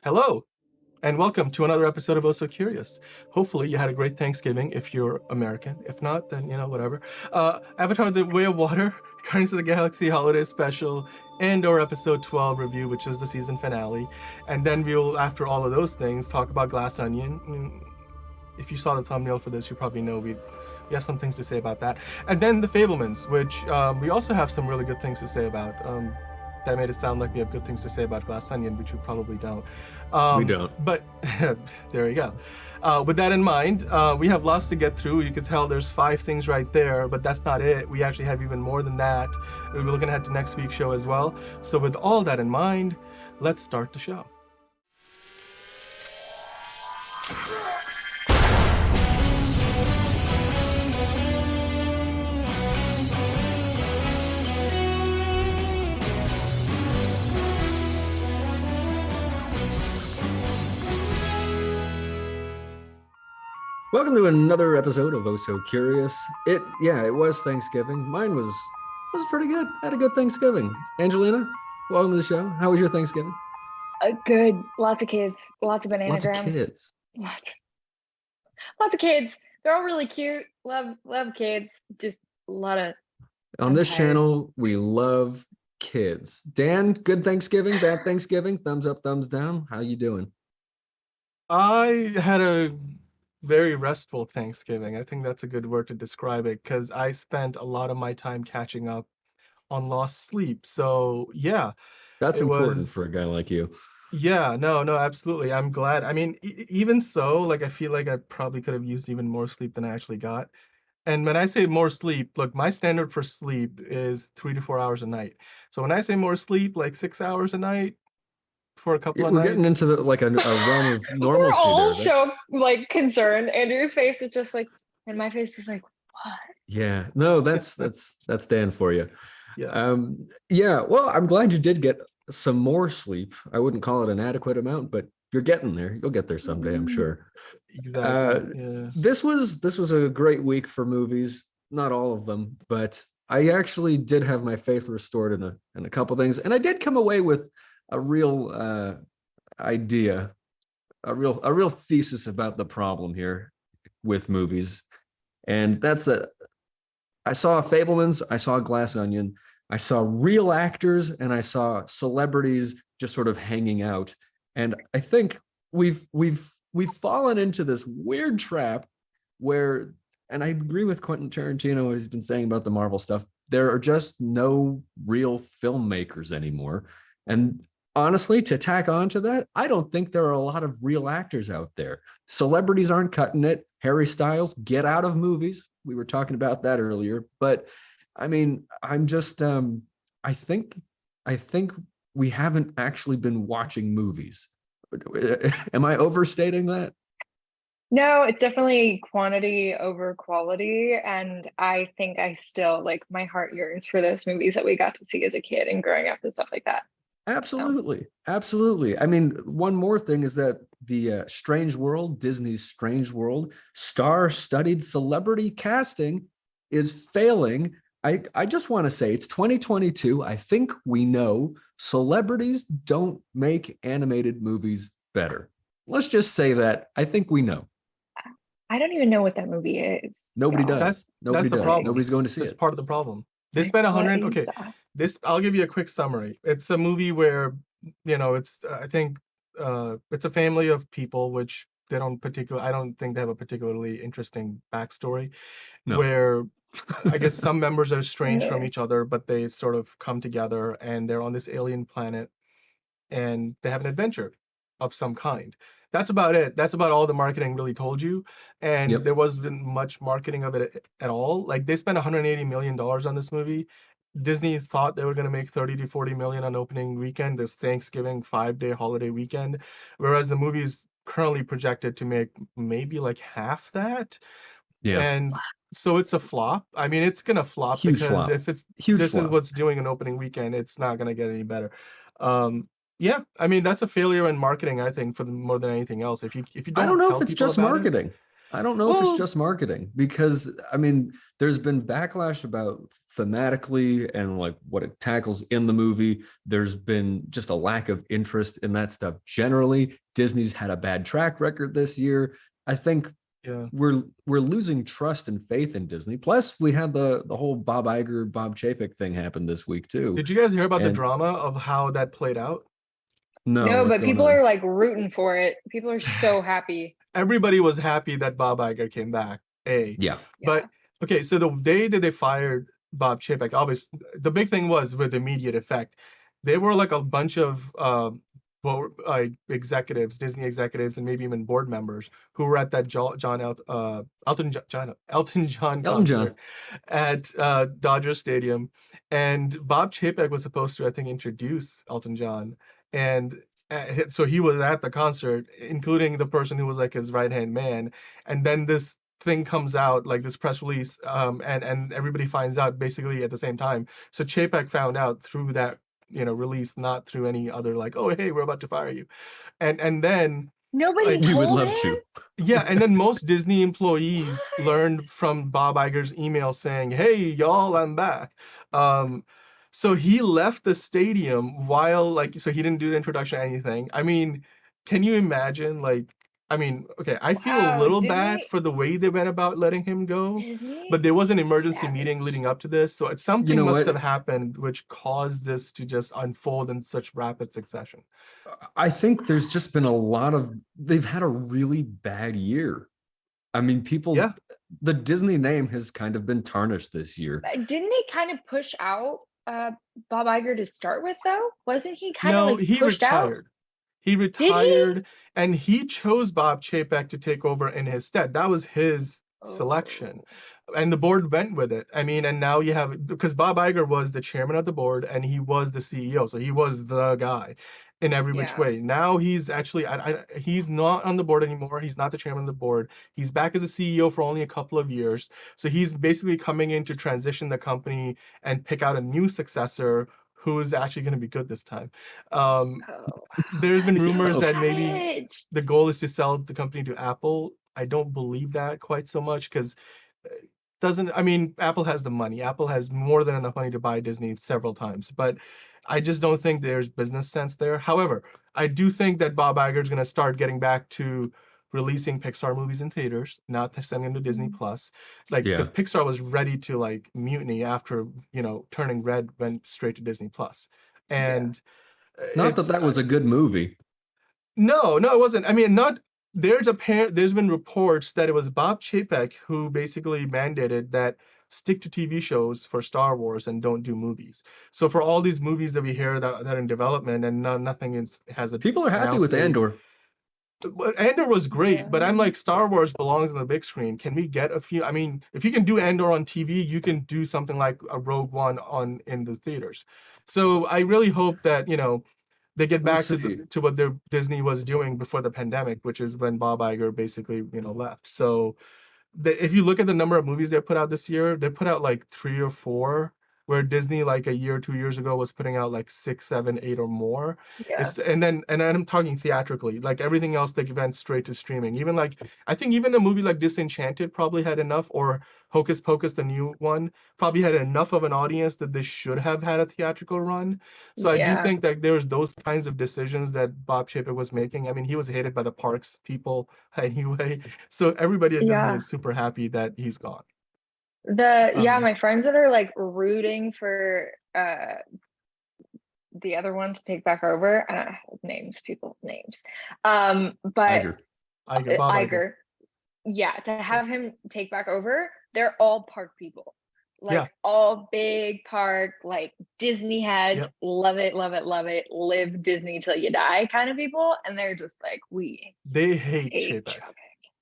Hello, and welcome to another episode of Oh So Curious. Hopefully, you had a great Thanksgiving if you're American. If not, then, whatever. Avatar The Way of Water, Guardians of the Galaxy Holiday Special, Andor Episode 12 review, which is the season finale. And then we'll, after all of those things, talk about Glass Onion. If you saw the thumbnail for this, you probably know we have some things to say about that. And then The Fabelmans, which we also have some really good things to say about. That made it sound like we have good things to say about Glass Onion, which we probably don't. We don't. But there you go. With that in mind, we have lots to get through. You can tell there's 5 things right there, but that's not it. We actually have even more than that. We're looking ahead to next week's show as well. So with all that in mind, let's start the show. Welcome to another episode of Oh So Curious. It was Thanksgiving. Mine was pretty good. Had a good Thanksgiving. Angelina, welcome to the show. How was your Thanksgiving? Good. Lots of kids. Lots of bananagrams. Lots of kids. Lots of kids. They're all really cute. Love kids. Just a lot of. On this channel, we love kids. Dan, good Thanksgiving, bad Thanksgiving, thumbs up, thumbs down. How you doing? I had a very restful Thanksgiving. I think that's a good word to describe it, because I spent a lot of my time catching up on lost sleep. So yeah, that's important for a guy like you. Yeah, no, absolutely. I'm glad. I mean, even so, like, I feel like I probably could have used even more sleep than I actually got. And when I say more sleep, look, my standard for sleep is 3 to 4 hours a night. So when I say more sleep, like 6 hours a night for a couple of nights. We're getting into a realm of normalcy. We're all so concerned. Andrew's face is just like, and my face is like, what? Yeah, no, that's Dan for you. Yeah. Well, I'm glad you did get some more sleep. I wouldn't call it an adequate amount, but you're getting there. You'll get there someday, I'm sure. Exactly. Yeah. This was a great week for movies. Not all of them, but I actually did have my faith restored in a couple things, and I did come away with a real idea, a real thesis about the problem here with movies. And that's that I saw Fabelmans, I saw Glass Onion, I saw real actors, and I saw celebrities just sort of hanging out. And I think we've fallen into this weird trap where, and I agree with Quentin Tarantino, he's been saying about the Marvel stuff, there are just no real filmmakers anymore. And honestly, to tack on to that, I don't think there are a lot of real actors out there. Celebrities aren't cutting it. Harry Styles, get out of movies. We were talking about that earlier. But I mean, I'm just, I think we haven't actually been watching movies. Am I overstating that? No, it's definitely quantity over quality. And I think I still, like, my heart yearns for those movies that we got to see as a kid and growing up and stuff like that. Absolutely. I mean, one more thing is that the Strange World, Disney's Strange World, star-studded celebrity casting is failing. I just want to say it's 2022. I think we know celebrities don't make animated movies better. Let's just say that. I think we know. I don't even know what that movie is. Nobody does. That's the problem. Nobody's going to see it. That's part of the problem. They spent 100. Okay, I'll give you a quick summary. It's a movie where, it's, I think, it's a family of people, which I don't think they have a particularly interesting backstory. No. Where I guess some members are estranged from each other, but they sort of come together and they're on this alien planet and they have an adventure of some kind. That's about it. That's about all the marketing really told you. And there wasn't much marketing of it at all. Like, they spent $180 million on this movie. Disney thought they were going to make 30 to 40 million on opening weekend, this Thanksgiving 5-day holiday weekend, whereas the movie's currently projected to make maybe like half that. Yeah. And so it's a flop. I mean, it's going to flop. Huge because flop. If it's this flop. Is what's doing an opening weekend, it's not going to get any better. Yeah, I mean, that's a failure in marketing, I think, more than anything else. If you don't, I don't know if it's just marketing. I don't know if it's Well, just marketing, because I mean, there's been backlash about thematically and like what it tackles in the movie. There's been just a lack of interest in that stuff generally. Disney's had a bad track record this year. I think yeah. we're losing trust and faith in Disney. Plus, we had the whole Bob Iger, Bob Chapek thing happen this week too. Did you guys hear about the And drama of how that played out? no, No, what's but going people on? are like rooting for it. People are so happy. Everybody was happy that Bob Iger came back. Yeah. But Yeah. okay, so the day that they fired Bob Chapek, obviously the big thing was with immediate effect. They were like a bunch of executives, Disney executives, and maybe even board members who were at that Elton John Elton John. concert at Dodger Stadium, and Bob Chapek was supposed to, I think, introduce Elton John, and so he was at the concert, including the person who was like his right hand man, and then this thing comes out, like this press release, and everybody finds out basically at the same time. So Chapek found out through that release, not through any other like, oh hey, we're about to fire you, and then Nobody like We would told love him. to. yeah, and then most Disney employees learned from Bob Iger's email saying, "Hey, y'all, I'm back." So he left the stadium while so he didn't do the introduction or anything. I mean, can you imagine? Like, I mean, okay, I feel a Wow, little bad for the way they went about letting him go, but Disney there was an is emergency meeting savage. leading up to this, so You something know must have what? happened which caused this to just unfold in such rapid succession. I think there's just been a lot of, they've had a really bad year. I mean, Yeah. the Disney name has kind of been tarnished this year. Didn't they kind of push out Bob Iger to start with, though? Wasn't he kind of No, like he pushed out? retired. He Did he? retired, and he chose Bob Chapek to take over in his stead. That was his selection, Oh, and the board went with it. I mean, and now you have, because Bob Iger was the chairman of the board and he was the CEO, so he was the guy in every which yeah. way. Now he's actually, he's not on the board anymore. He's not the chairman of the board. He's back as a CEO for only a couple of years. So he's basically coming in to transition the company and pick out a new successor who is actually going to be good this time. Oh, There's been that's so rumors Oh, that maybe savage. the goal is to sell the company to Apple. I don't believe that quite so much, because doesn't I mean, Apple has the money. Apple has more than enough money to buy Disney several times, but I just don't think there's business sense there. However, I do think that Bob Iger is going to start getting back to releasing Pixar movies in theaters, not to send them to Disney Plus, like, yeah. because Pixar was ready to like mutiny after Turning Red went straight to Disney Plus, Yeah. and Not that it's that was a good movie. no, it wasn't. I mean, not there's been reports that it was Bob Chapek who basically mandated that stick to TV shows for Star Wars and don't do movies. So for all these movies that we hear that are in development and nothing has a People are happy announced with date. Andor. Andor was great, but I'm Yeah. like, Star Wars belongs on the big screen. Can we get a few? I mean, if you can do Andor on TV, you can do something like a Rogue One in the theaters. So I really hope that they get We'll back see. to what their Disney was doing before the pandemic, which is when Bob Iger basically left. So if you look at the number of movies they put out this year, they put out like 3 or 4, where Disney like a year or 2 years ago was putting out like 6, 7, 8 or more. Yeah. And I'm talking theatrically. Like everything else, they went straight to streaming. Even like, I think even a movie like Disenchanted probably had enough, or Hocus Pocus, the new one, probably had enough of an audience that this should have had a theatrical run. So I do Yeah. think that there's those kinds of decisions that Bob Chapek was making. I mean, he was hated by the parks people anyway. So everybody at Disney Yeah. is super happy that he's gone. My friends that are like rooting for the other one to take back over. I don't know names, people names. But Iger. Bob Iger. Yeah, to have Yes. him take back over, they're all park people. Like Yeah. all big park, like Disney heads, Yep. love it, love it, love it, live Disney till you die kind of people. And they're just like, They hate Chapek.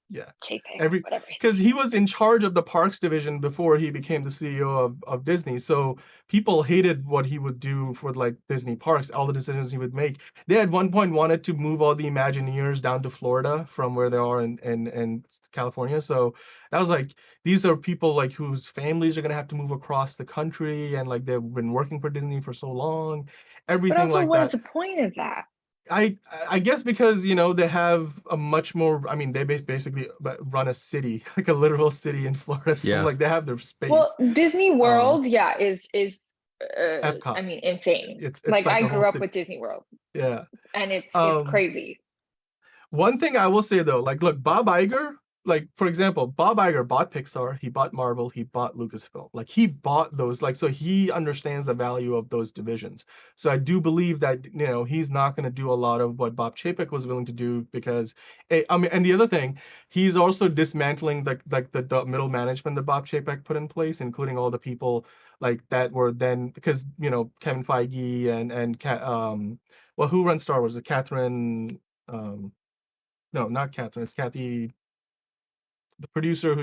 Yeah. Chapek, whatever. Because he was in charge of the parks division before he became the CEO of Disney. So people hated what he would do for like Disney parks, all the decisions he would make. They at one point wanted to move all the Imagineers down to Florida from where they are in California. So that was like, these are people like whose families are gonna have to move across the country, and like they've been working for Disney for so long, But everything also, like what is that. the point of that? I guess because they have a much more. I mean, they basically run a city, like a literal city in Florida. So Yeah. like they have their space. Well, Disney Um, World, yeah, is I Epcot. mean, insane. It's Like like I the whole grew up city. with Disney World, Yeah. and it's Um, crazy. One thing I will say though, like, look, Bob Iger, like, for example, Bob Iger bought Pixar, he bought Marvel, he bought Lucasfilm. Like, he bought those, like, so he understands the value of those divisions. So I do believe that, he's not going to do a lot of what Bob Chapek was willing to do because, I mean, and the other thing, he's also dismantling the middle management that Bob Chapek put in place, including all the people like that were then, because, Kevin Feige well, who runs Star Wars? Catherine, no, not Catherine. It's Kathy, the producer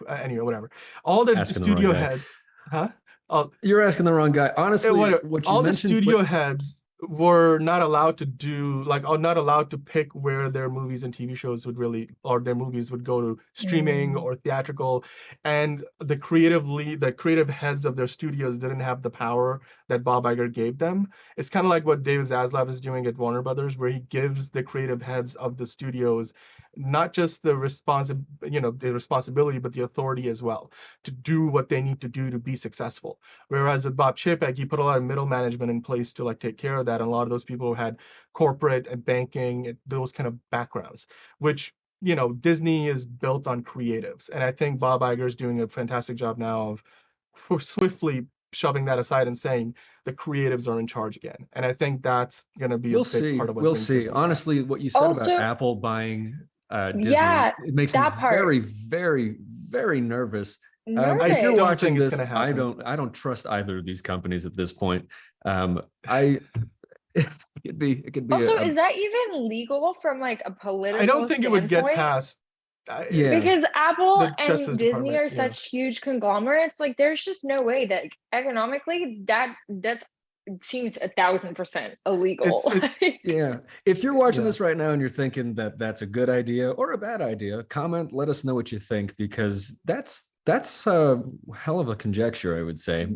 anyway, whatever. All the Asking the wrong studio guy. head, huh? All, You're asking the wrong guy. Honestly, whatever. what you All the mentioned, studio heads were not allowed to do are not allowed to pick where their movies and TV shows or their movies would go to streaming or theatrical, and the creative heads of their studios didn't have the power that Bob Iger gave them. It's kind of like what David Zaslav is doing at Warner Brothers, where he gives the creative heads of the studios not just the responsibility, but the authority as well to do what they need to do to be successful. Whereas with Bob Chapek, he put a lot of middle management in place to like take care of that. And a lot of those people had corporate and banking, and those kind of backgrounds, which, Disney is built on creatives. And I think Bob Iger is doing a fantastic job now of swiftly shoving that aside and saying the creatives are in charge again. And I think that's going to be a we'll big see. part of what We'll brings see. Disney back. Honestly, what you said about Also, Apple buying Disney, yeah, it makes me that part very, very, very nervous. I If you're nervous. don't watching think it's this, going to I happen. don't trust either of these companies at this point. I it could be Also, is that even legal from like a I political don't think it would get standpoint? past yeah. Because Apple the and Justice Disney Department. are Yeah. such huge conglomerates. Like, there's just no way that economically that seems 1,000% illegal. Yeah. If you're watching Yeah. this right now and you're thinking that that's a good idea or a bad idea, comment, let us know what you think, because that's a hell of a conjecture, I would say.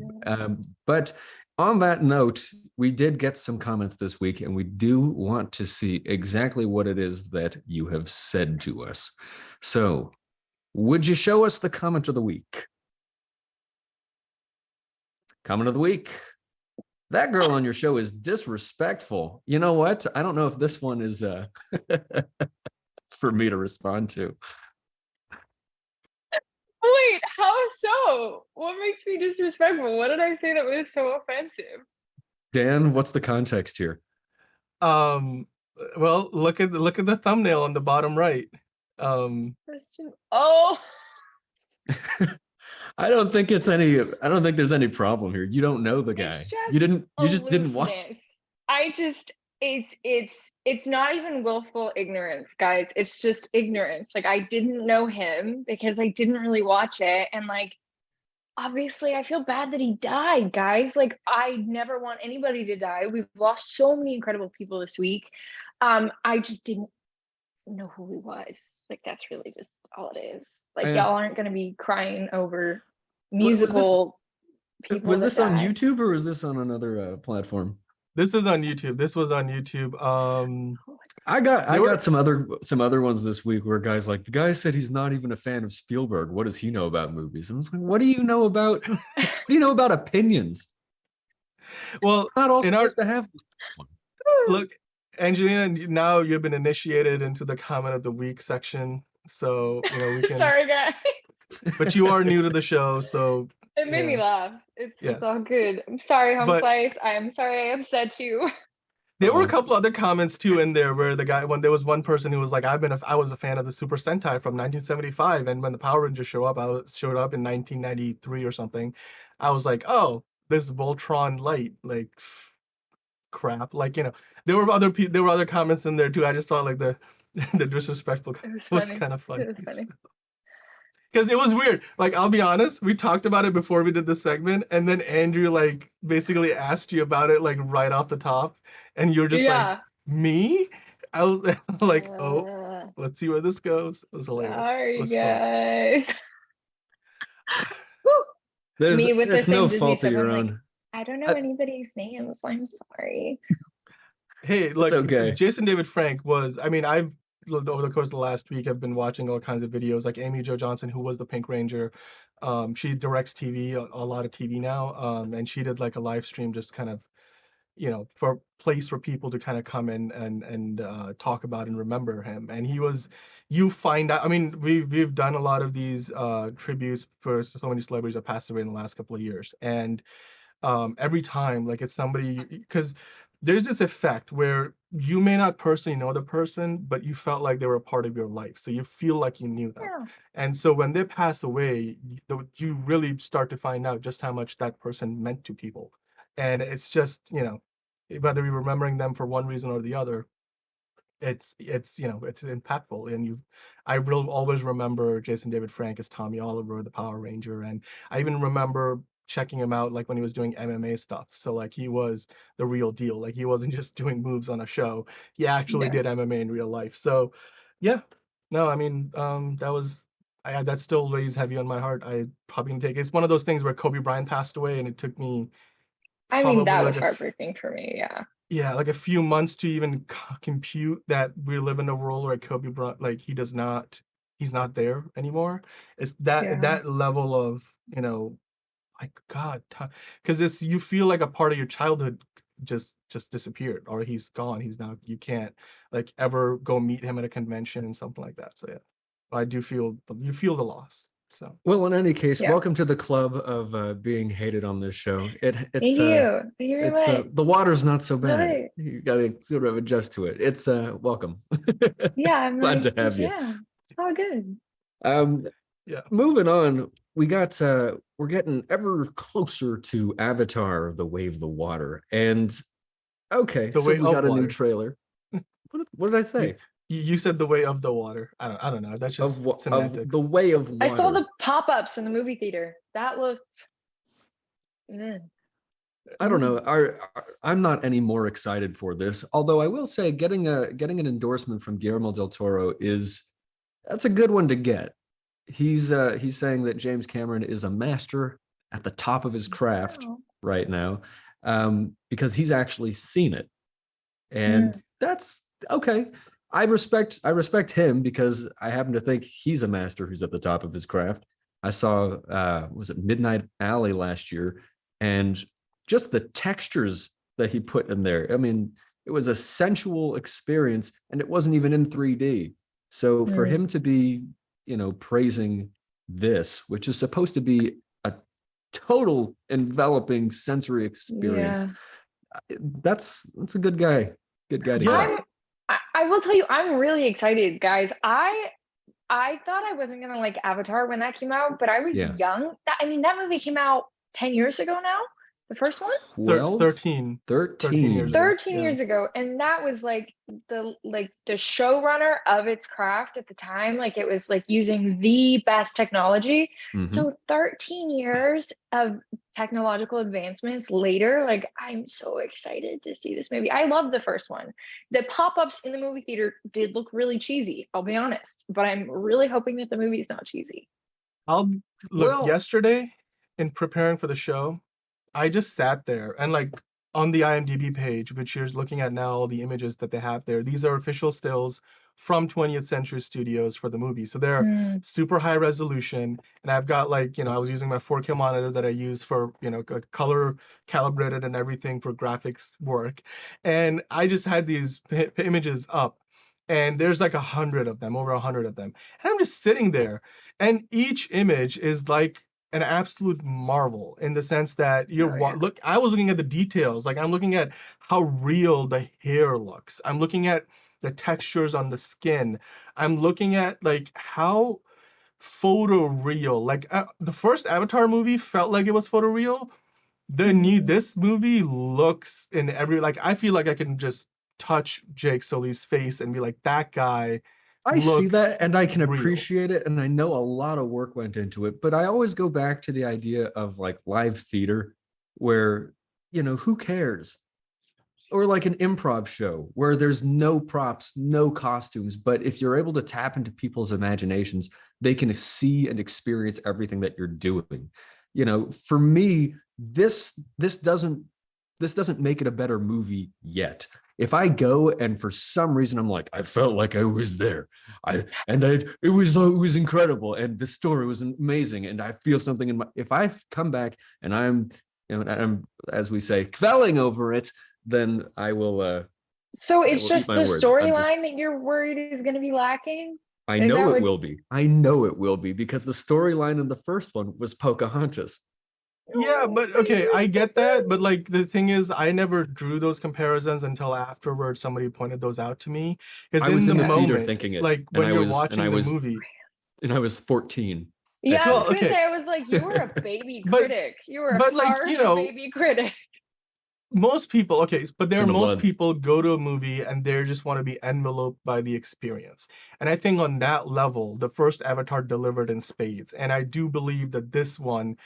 But on that note, we did get some comments this week, and we do want to see exactly what it is that you have said to us. So, would you show us the comment of the week? Comment of the week. That girl on your show is disrespectful. You know what? I don't know if this one is for me to respond to. Wait, how so? What makes me disrespectful? What did I say that was so offensive? Dan, what's the context here? Well, look at the thumbnail on the bottom right. Oh, I don't think there's any problem here. You don't know the guy. You just didn't watch. aloofness. It's not even willful ignorance, guys. It's just ignorance. Like, I didn't know him because I didn't really watch it, and like, obviously I feel bad that he died, guys. Like, I never want anybody to die. We've lost so many incredible people this week. I just didn't know who he was. Like, that's really just all it is. Like, y'all aren't gonna be crying over musical people. Was this on died. YouTube or was this on another platform? This is on YouTube. This was on YouTube. I got some other ones this week where guys like, the guy said he's not even a fan of Spielberg. What does he know about movies? I'm like, what do you know about opinions? Well, Not all supposed to have one. Look, Angelina, now you've been initiated into the comment of the week section, so we can. Sorry, guys. But you are new to the show, so It made me laugh. It's Yes. all good. I'm sorry, Home But- Slice. I am sorry I upset you. There were a couple other comments too in there where when there was one person who was like, I was a fan of the Super Sentai from 1975, and when the Power Rangers showed up in 1993 or something, I was like, oh, this Voltron light, like crap, like there were other comments in there too. I just thought like the disrespectful was kind of funny. It was funny. Because it was weird. Like, I'll be honest, we talked about it before we did this segment, and then Andrew like basically asked you about it like right off the top, and you're just like, me? I was like, oh, let's see where this goes. It was hilarious. Sorry, guys. Me with It's the no same Disney fault of stuff. your I'm like, own. I don't know anybody's names. I'm sorry. Hey, It's look, okay. Jason David Frank was, I mean, I've over the course of the last week, I've been watching all kinds of videos, like Amy Jo Johnson, who was the Pink Ranger. She directs TV, a lot of TV now. And she did like a live stream, just kind of, for a place for people to kind of come in and talk about and remember him. And he was, you find out, I mean, we've done a lot of these tributes for so many celebrities that passed away in the last couple of years. And every time, like, it's somebody, because there's this effect where you may not personally know the person, but you felt like they were a part of your life, so you feel like you knew them. Yeah. And so when they pass away, you really start to find out just how much that person meant to people. And it's just, whether you're remembering them for one reason or the other, it's it's impactful. And I will always remember Jason David Frank as Tommy Oliver, the Power Ranger. And I even remember checking him out like when he was doing MMA stuff. So like he was the real deal. Like he wasn't just doing moves on a show. He actually Yeah. did MMA in real life. So yeah. No, I mean, that still weighs heavy on my heart. I probably can take it's one of those things where Kobe Bryant passed away and it took me I mean, probably that like was heartbreaking for me. Yeah. yeah, like a few months to even compute that we live in a world where Kobe Bryant, like he's not there anymore. It's Yeah. that level of, like God, because it's you feel like a part of your childhood just disappeared, or he's gone. He's not. You can't like ever go meet him at a convention and something like that. So yeah, I do feel you feel the loss. So Well, in any case, Yeah. welcome to the club of being hated on this show. Thank you. Thank you very much. The water's not so bad. Right. You gotta sort of adjust to it. It's welcome. Yeah, I'm Glad like, to have you. yeah, it's all good. yeah, Moving on, we're getting ever closer to Avatar: The Way of the Water. And okay, The so Way we of got a new Water. trailer. What did I say? You said the way of the water. I don't know. That's just Of semantics. the way of water. I saw the pop-ups in the movie theater. That looked I don't know. I'm not any more excited for this. Although I will say, getting an endorsement from Guillermo del Toro that's a good one to get. He's saying that James Cameron is a master at the top of his craft Wow. right now, because he's actually seen it, and that's okay. I respect him because I happen to think he's a master who's at the top of his craft. I saw was it Midnight Alley last year, and just the textures that he put in there. I mean, it was a sensual experience, and it wasn't even in 3D. So for him to be, praising this, which is supposed to be a total enveloping sensory experience, that's a good guy. Good guy to get. I will tell you, I'm really excited, guys. I thought I wasn't gonna like Avatar when that came out, but I was young. That movie came out 10 years ago now. The first one? 13 years ago. 13 years ago. And that was like the showrunner of its craft at the time. Like it was like using the best technology. Mhm. So 13 years of technological advancements later, like I'm so excited to see this movie. I love the first one. The pop-ups in the movie theater did look really cheesy, I'll be honest. But I'm really hoping that the movie's not cheesy. Yesterday in preparing for the show, I just sat there and like on the IMDb page, which you're looking at now, all the images that they have there, these are official stills from 20th Century Studios for the movie. So they're super high resolution. And I've got like, I was using my 4K monitor that I use for, color calibrated and everything for graphics work. And I just had these images up. And there's like 100 of them, over 100 of them. And I'm just sitting there. And each image is like an absolute marvel in the sense that look, I was looking at the details. Like I'm looking at how real the hair looks. I'm looking at the textures on the skin. I'm looking at like how photoreal. Like the first Avatar movie felt like it was photoreal. This movie looks in every, like I feel like I can just touch Jake Sully's face and be like, that guy. I see that and I can appreciate it. And I know a lot of work went into it, but I always go back to the idea of like live theater where, who cares? Or like an improv show where there's no props, no costumes. But if you're able to tap into people's imaginations, they can see and experience everything that you're doing. For me, this doesn't make it a better movie yet. if I go and for some reason I'm like, I felt like I was there, it was incredible, and the story was amazing, and I feel something in my. If I come back and I'm, as we say, quelling over it, then I will. So I it's will eat just my the words. storyline that you're worried is going to be lacking? I Is that know it what- will be. I know it will be because the storyline in the first one was Pocahontas. Yeah, but okay, I get that, but like the thing is, I never drew those comparisons until afterwards somebody pointed those out to me. Because I was in the theater moment, thinking it, like when you're watching the movie, and I was 14. Yeah, I was Well, going to okay. say, I was like, you were a baby But- critic. You were a but, like, harsh you know, baby critic. most people, okay, but there in are the most blood. people go to a movie and they just want to be enveloped by the experience. And I think on that level, the first Avatar delivered in spades. And I do believe that this one,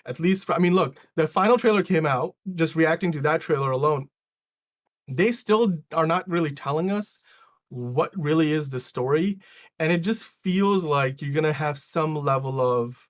at least, I mean, look, the final trailer came out, just reacting to that trailer alone, they still are not really telling us what really is the story. And it just feels like you're going to have some level of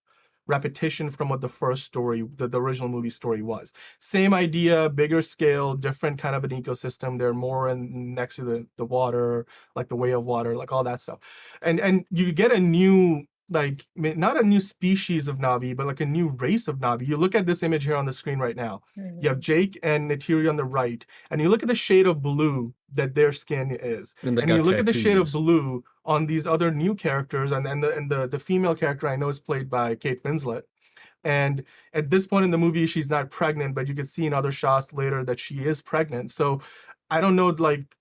repetition from what the first story, the original movie story was. Same idea, bigger scale, different kind of an ecosystem. They're more next to the water, like the way of water, like all that stuff. And you get a new, like, not a new species of Na'vi, but like a new race of Na'vi. You look at this image here on the screen right now. You have Jake and Neytiri on the right, and you look at the shade of blue that their skin is. And they And got you look at the shade of tattoos. blue on these other new characters, and the female character I know is played by Kate Winslet. And at this point in the movie, she's not pregnant, but you can see in other shots later that she is pregnant. So I don't know, like,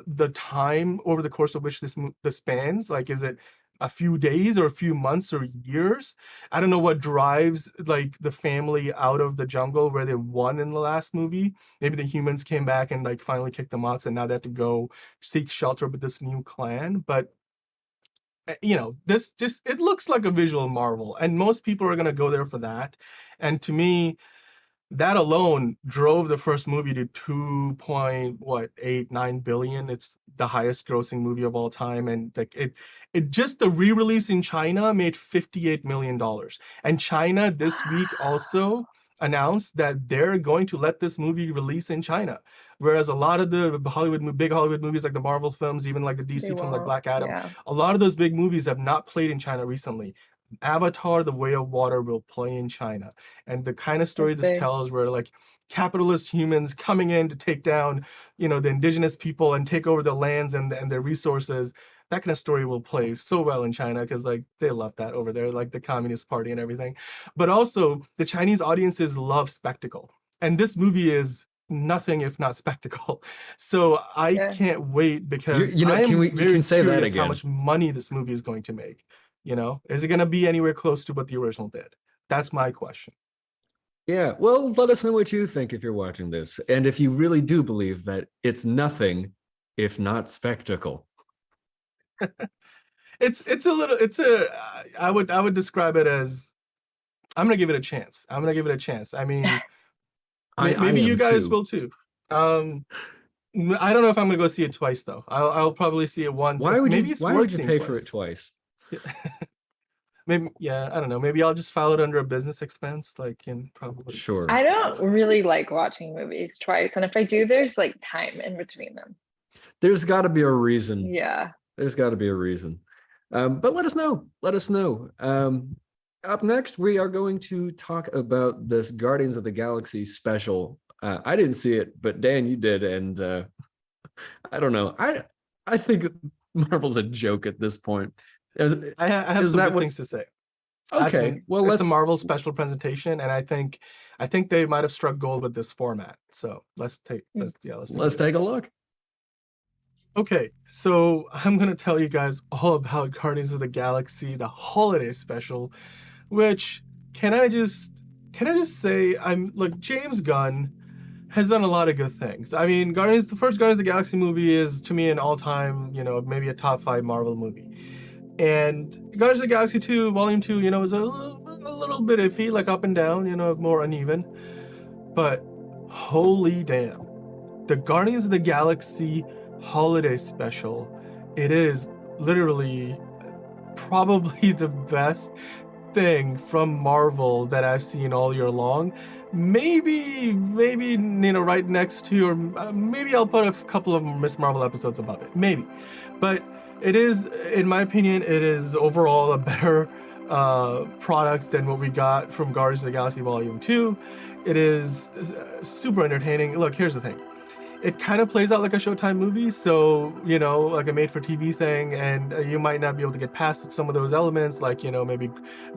the time over the course of which this spans. Like, is it a few days or a few months or years? I don't know what drives like the family out of the jungle where they won in the last movie. Maybe the humans came back and like finally kicked them out, so now they have to go seek shelter with this new clan. But you know, this just, it looks like a visual marvel, and most people are going to go there for that. And to me, that alone drove the first movie to 2.89 billion. It's the highest grossing movie of all time. And like it just, the re-release in China made $58 million. And China this week also announced that they're going to let this movie release in China. Whereas a lot of the big Hollywood movies, like the Marvel films, even like the DC film, like Black Adam, a lot of those big movies have not played in China recently. Avatar, The Way of Water will play in China. And the kind of story this tells, where like capitalist humans coming in to take down, you know, the indigenous people and take over the lands and their resources, that kind of story will play so well in China because like they love that over there, like the Communist Party and everything. But also the Chinese audiences love spectacle. And this movie is nothing if not spectacle. So I can't wait, because You know, I am you very can say that curious how again. much money this movie is going to make. You know, is it going to be anywhere close to what the original did? That's my question. Yeah, well, let us know what you think if you're watching this, and if you really do believe that it's nothing if not spectacle. I would describe it as, I'm gonna give it a chance. I mean, maybe you guys will too. I don't know if I'm gonna go see it twice though. I'll probably see it once. Why would you pay for it twice? Maybe, yeah, I don't know. Maybe I'll just file it under a business expense, like, and probably. Sure. I don't really like watching movies twice, and if I do, there's like time in between them. There's got to be a reason. Yeah. There's got to be a reason. But let us know. Let us know. Up next, we are going to talk about this Guardians of the Galaxy special. I didn't see it, but Dan, you did, and I don't know. I think Marvel's a joke at this point. I have some good things to say. Okay, well, it's a Marvel special presentation, and I think they might have struck gold with this format. So let's take a look. Okay, so I'm gonna tell you guys all about Guardians of the Galaxy, the holiday special, which can I just say, James Gunn has done a lot of good things. I mean, the first Guardians of the Galaxy movie is, to me, an all-time, you know, maybe a top 5 Marvel movie. And Guardians of the Galaxy 2, Volume 2, you know, is a little bit iffy, like up and down, you know, more uneven. But holy damn, the Guardians of the Galaxy holiday special, it is literally probably the best thing from Marvel that I've seen all year long. Maybe right next to, or maybe I'll put a couple of Miss Marvel episodes above it, maybe. But it is, in my opinion, it is overall a better product than what we got from Guardians of the Galaxy Volume 2. It is super entertaining. Look, here's the thing. It kind of plays out like a Showtime movie, so, like a made-for-TV thing, and you might not be able to get past some of those elements, like, maybe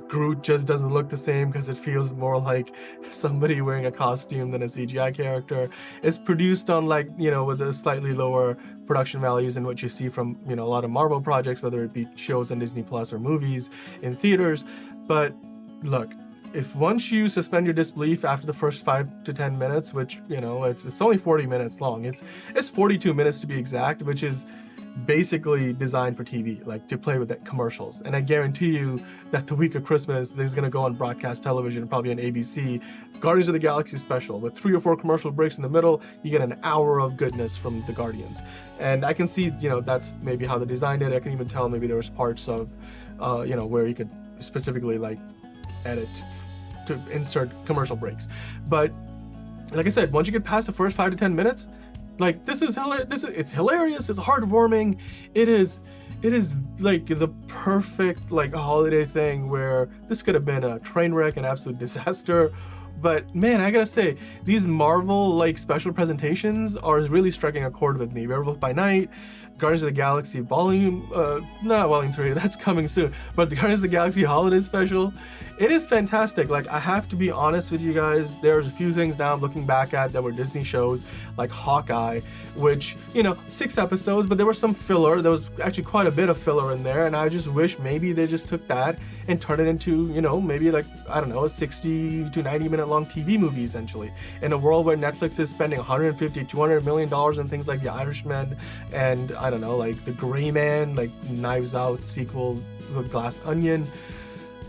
Groot just doesn't look the same because it feels more like somebody wearing a costume than a CGI character. It's produced on, with a slightly lower production values than what you see from, a lot of Marvel projects, whether it be shows on Disney Plus or movies in theaters. But look, if once you suspend your disbelief after the first 5 to 10 minutes, which, it's only 40 minutes long, it's 42 minutes to be exact, which is basically designed for TV, like to play with the commercials. And I guarantee you that the week of Christmas, there's going to go on broadcast television, probably on ABC, Guardians of the Galaxy special with 3 or 4 commercial breaks in the middle. You get an hour of goodness from the Guardians. And I can see, that's maybe how they designed it. I can even tell maybe there was parts of, where you could specifically edit to insert commercial breaks. But like I said, once you get past the first 5 to 10 minutes, it's hilarious, it's heartwarming, it is like the perfect holiday thing where this could have been a train wreck, an absolute disaster. But man, I gotta say, these Marvel special presentations are really striking a chord with me. Werewolf by Night, Guardians of the Galaxy not Volume 3, that's coming soon, but the Guardians of the Galaxy Holiday Special, it is fantastic. I have to be honest with you guys, there's a few things now I'm looking back at that were Disney shows, like Hawkeye, which, 6 episodes, but there was some filler. There was actually quite a bit of filler in there, and I just wish maybe they just took that and turned it into, maybe a 60 to 90 minute long TV movie, essentially, in a world where Netflix is spending $150-200 million on things like The Irishman and the Gray Man, Knives Out sequel, The Glass Onion,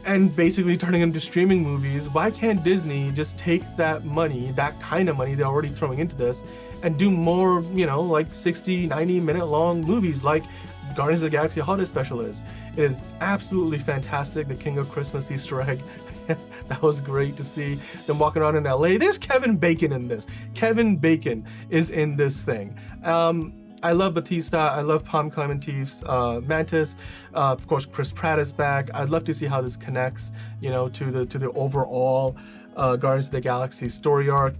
and basically turning them into streaming movies. Why can't Disney just take that money, that kind of money they're already throwing into this, and do more, 60, 90 minute long movies like Guardians of the Galaxy Holiday Special is? It is absolutely fantastic. The King of Christmas Easter egg. That was great to see them walking around in LA. There's Kevin Bacon in this. Kevin Bacon is in this thing. I love Batista. I love Palm Clementif's Mantis. Of course, Chris Pratt is back. I'd love to see how this connects, to the overall Guardians of the Galaxy story arc.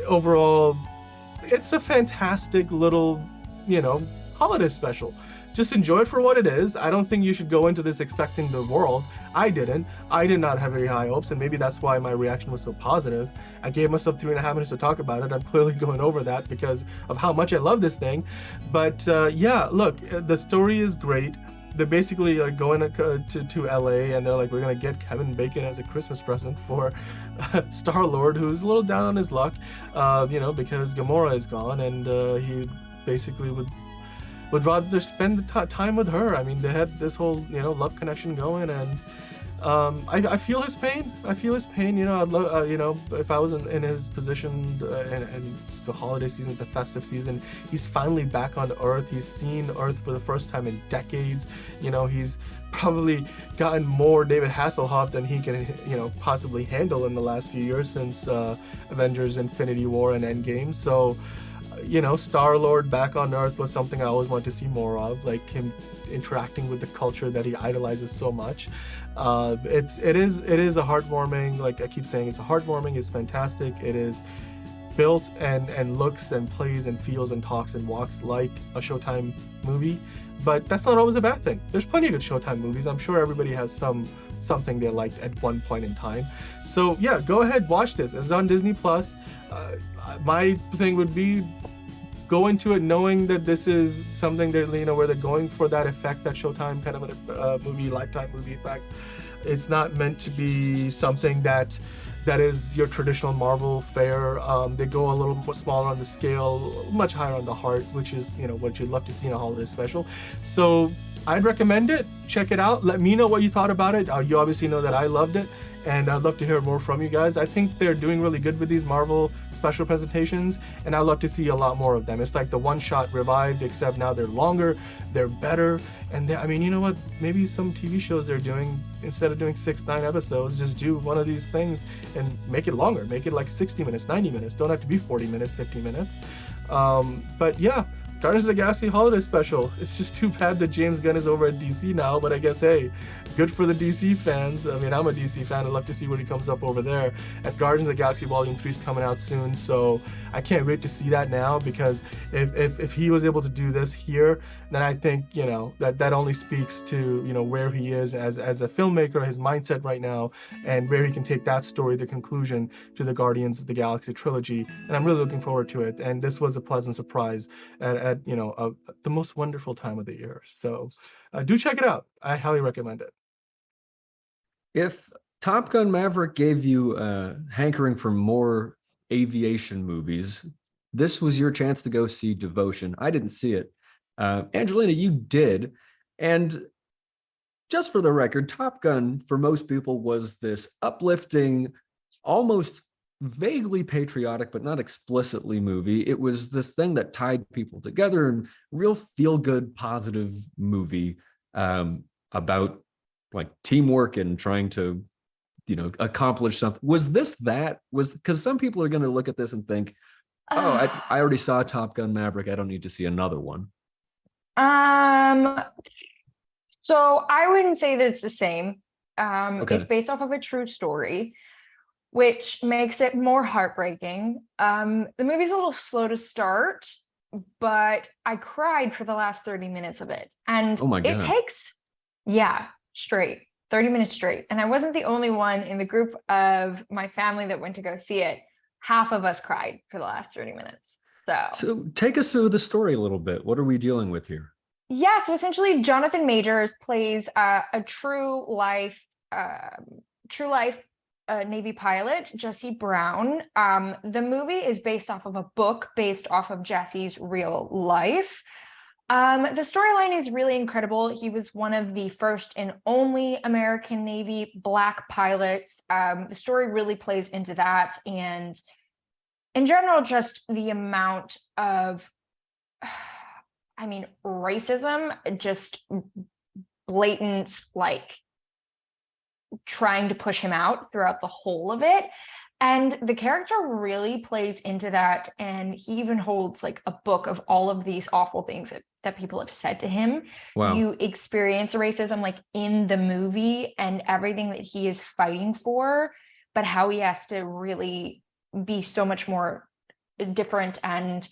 Overall, it's a fantastic little, holiday special. Just enjoy it for what it is. I don't think you should go into this expecting the world. I didn't. I did not have very high hopes, and maybe that's why my reaction was so positive. I gave myself 3.5 minutes to talk about it. I'm clearly going over that because of how much I love this thing. But yeah, look, the story is great. They're basically going to LA, and they're like, we're going to get Kevin Bacon as a Christmas present for Star-Lord, who's a little down on his luck, because Gamora is gone, and he basically would rather spend the time with her. I mean, they had this whole, love connection going, and I feel his pain. I'd love, if I was in his position, and it's the holiday season, the festive season, he's finally back on Earth. He's seen Earth for the first time in decades. He's probably gotten more David Hasselhoff than he can, possibly handle in the last few years since Avengers Infinity War and Endgame. So, Star-Lord back on Earth was something I always wanted to see more of, like him interacting with the culture that he idolizes so much. It is a heartwarming, like I keep saying, it's a heartwarming, it's fantastic. It is built and looks and plays and feels and talks and walks like a Showtime movie, but that's not always a bad thing. There's plenty of good Showtime movies. I'm sure everybody has something they liked at one point in time. So yeah, go ahead, watch this. It's on Disney Plus. My thing would be go into it knowing that this is something that, where they're going for that effect, that Showtime kind of a movie, lifetime movie effect. It's not meant to be something that is your traditional Marvel fare. They go a little more smaller on the scale, much higher on the heart, which is, what you'd love to see in a holiday special. So I'd recommend it. Check it out. Let me know what you thought about it. You obviously know that I loved it. and I'd love to hear more from you guys. I think they're doing really good with these Marvel special presentations, and I'd love to see a lot more of them. It's like the one-shot revived, except now they're longer, they're better, and I mean, you know what? Maybe some TV shows they're doing, instead of doing 6-9 episodes, just do one of these things and make it longer. Make it like 60 minutes, 90 minutes. Don't have to be 40 minutes, 50 minutes. But yeah, Guardians of the Galaxy Holiday Special. It's just too bad that James Gunn is over at DC now, but I guess, hey, good for the DC fans. I mean, I'm a DC fan. I'd love to see what he comes up over there. And Guardians of the Galaxy Volume 3 is coming out soon, so I can't wait to see that now, because if he was able to do this here, then I think, you know, that only speaks to, you know, where he is as a filmmaker, his mindset right now, and where he can take that story, the conclusion to the Guardians of the Galaxy trilogy. And I'm really looking forward to it. And this was a pleasant surprise at you know, the most wonderful time of the year. So do check it out. I highly recommend it. If Top Gun Maverick gave you hankering for more aviation movies, this was your chance to go see Devotion. I didn't see it. Angelina, you did. And just for the record, Top Gun, for most people, was this uplifting, almost vaguely patriotic, but not explicitly movie. It was this thing that tied people together, and real feel-good, positive movie about like teamwork and trying to, you know, accomplish something. Was this that? Was, because some people are going to look at this and think, oh, I already saw Top Gun Maverick, I don't need to see another one. So I wouldn't say that it's the same. Okay. It's based off of a true story, which makes it more heartbreaking. The movie's a little slow to start, but I cried for the last 30 minutes of it. And Oh my God. it takes, yeah, straight, 30 minutes straight. And I wasn't the only one in the group of my family that went to go see it. Half of us cried for the last 30 minutes. So take us through the story a little bit. What are we dealing with here? Yeah, so essentially Jonathan Majors plays a true life Navy pilot, Jesse Brown. The movie is based off of a book based off of Jesse's real life. The storyline is really incredible. He was one of the first and only American Navy Black pilots. The story really plays into that. And in general, just the amount of, I mean, racism, just blatant, like, trying to push him out throughout the whole of it. And the character really plays into that. And he even holds like a book of all of these awful things that people have said to him. Wow. You experience racism like in the movie and everything that he is fighting for, but how he has to really be so much more different and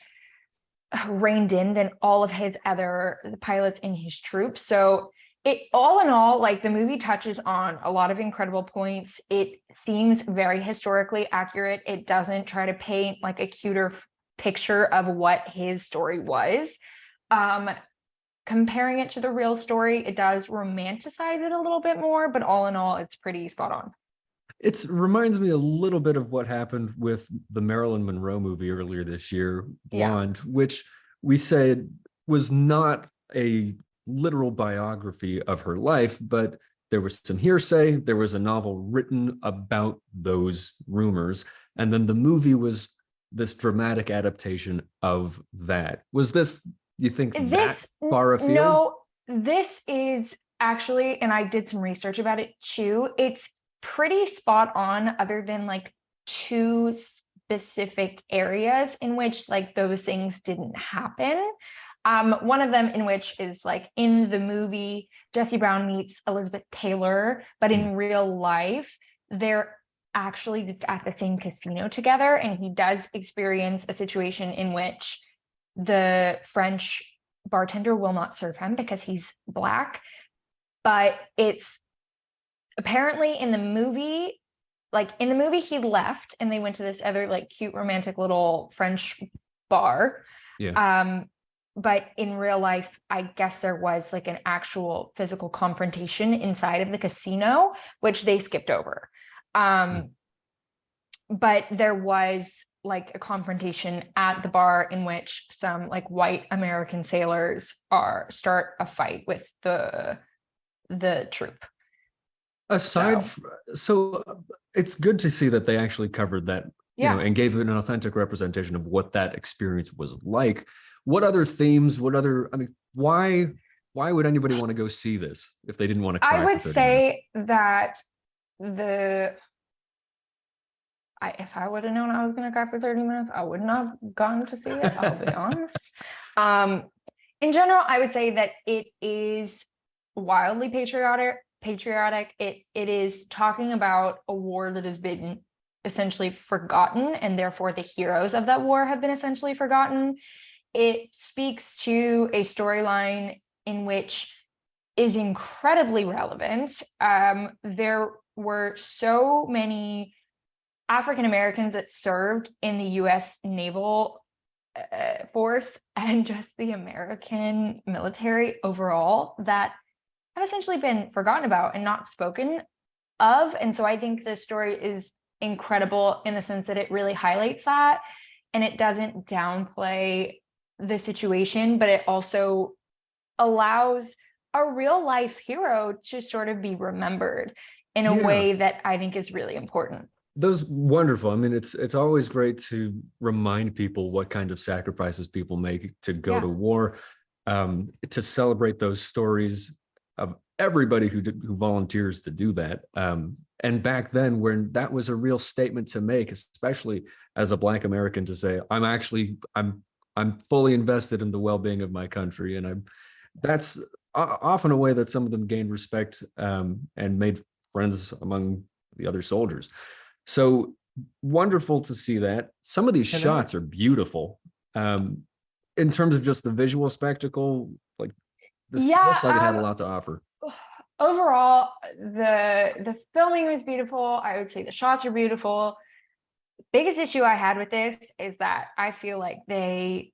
reined in than all of his other pilots in his troop. So it, all in all, like, the movie touches on a lot of incredible points. It seems very historically accurate. It doesn't try to paint like a cuter picture of what his story was. Comparing it to the real story, it does romanticize it a little bit more, but all in all, it's pretty spot on. It reminds me a little bit of what happened with the Marilyn Monroe movie earlier this year, Blonde, which we said was not a literal biography of her life, but there was some hearsay. There was a novel written about those rumors. And then the movie was this dramatic adaptation of that. Was this, you think, that far afield? No, this is actually, and I did some research about it too, it's pretty spot on, other than like two specific areas in which like those things didn't happen. One of them in which is like in the movie, Jesse Brown meets Elizabeth Taylor, but in real life, they're actually at the same casino together. And he does experience a situation in which the French bartender will not serve him because he's Black. But it's apparently in the movie, he left and they went to this other like cute romantic little French bar. Yeah. But in real life, I guess there was like an actual physical confrontation inside of the casino, which they skipped over. But there was like a confrontation at the bar in which some like white American sailors start a fight with the troop. Aside, So, it's good to see that they actually covered that, yeah. and gave it an authentic representation of what that experience was like. What other themes? I mean, why would anybody want to go see this if they didn't want to cry I for would 30 minutes? say that if I would have known I was going to cry for 30 minutes, I wouldn't have gone to see it. I'll be honest. In general, I would say that it is wildly patriotic. It is talking about a war that has been essentially forgotten, and therefore the heroes of that war have been essentially forgotten. It speaks to a storyline in which is incredibly relevant. There were so many African Americans that served in the US naval force and just the American military overall that have essentially been forgotten about and not spoken of. And so I think this story is incredible in the sense that it really highlights that, and it doesn't downplay the situation, but it also allows a real life hero to sort of be remembered in a way that I think is really important. Those wonderful. I mean, it's always great to remind people what kind of sacrifices people make to go to war, to celebrate those stories of everybody who volunteers to do that. And back then, when that was a real statement to make, especially as a Black American, to say, I'm fully invested in the well-being of my country, and that's often a way that some of them gained respect and made friends among the other soldiers. So wonderful to see that. Some of these shots are beautiful. In terms of just the visual spectacle, like this looks like it had a lot to offer. Overall, the filming was beautiful. I would say the shots are beautiful. Biggest issue I had with this is that I feel like they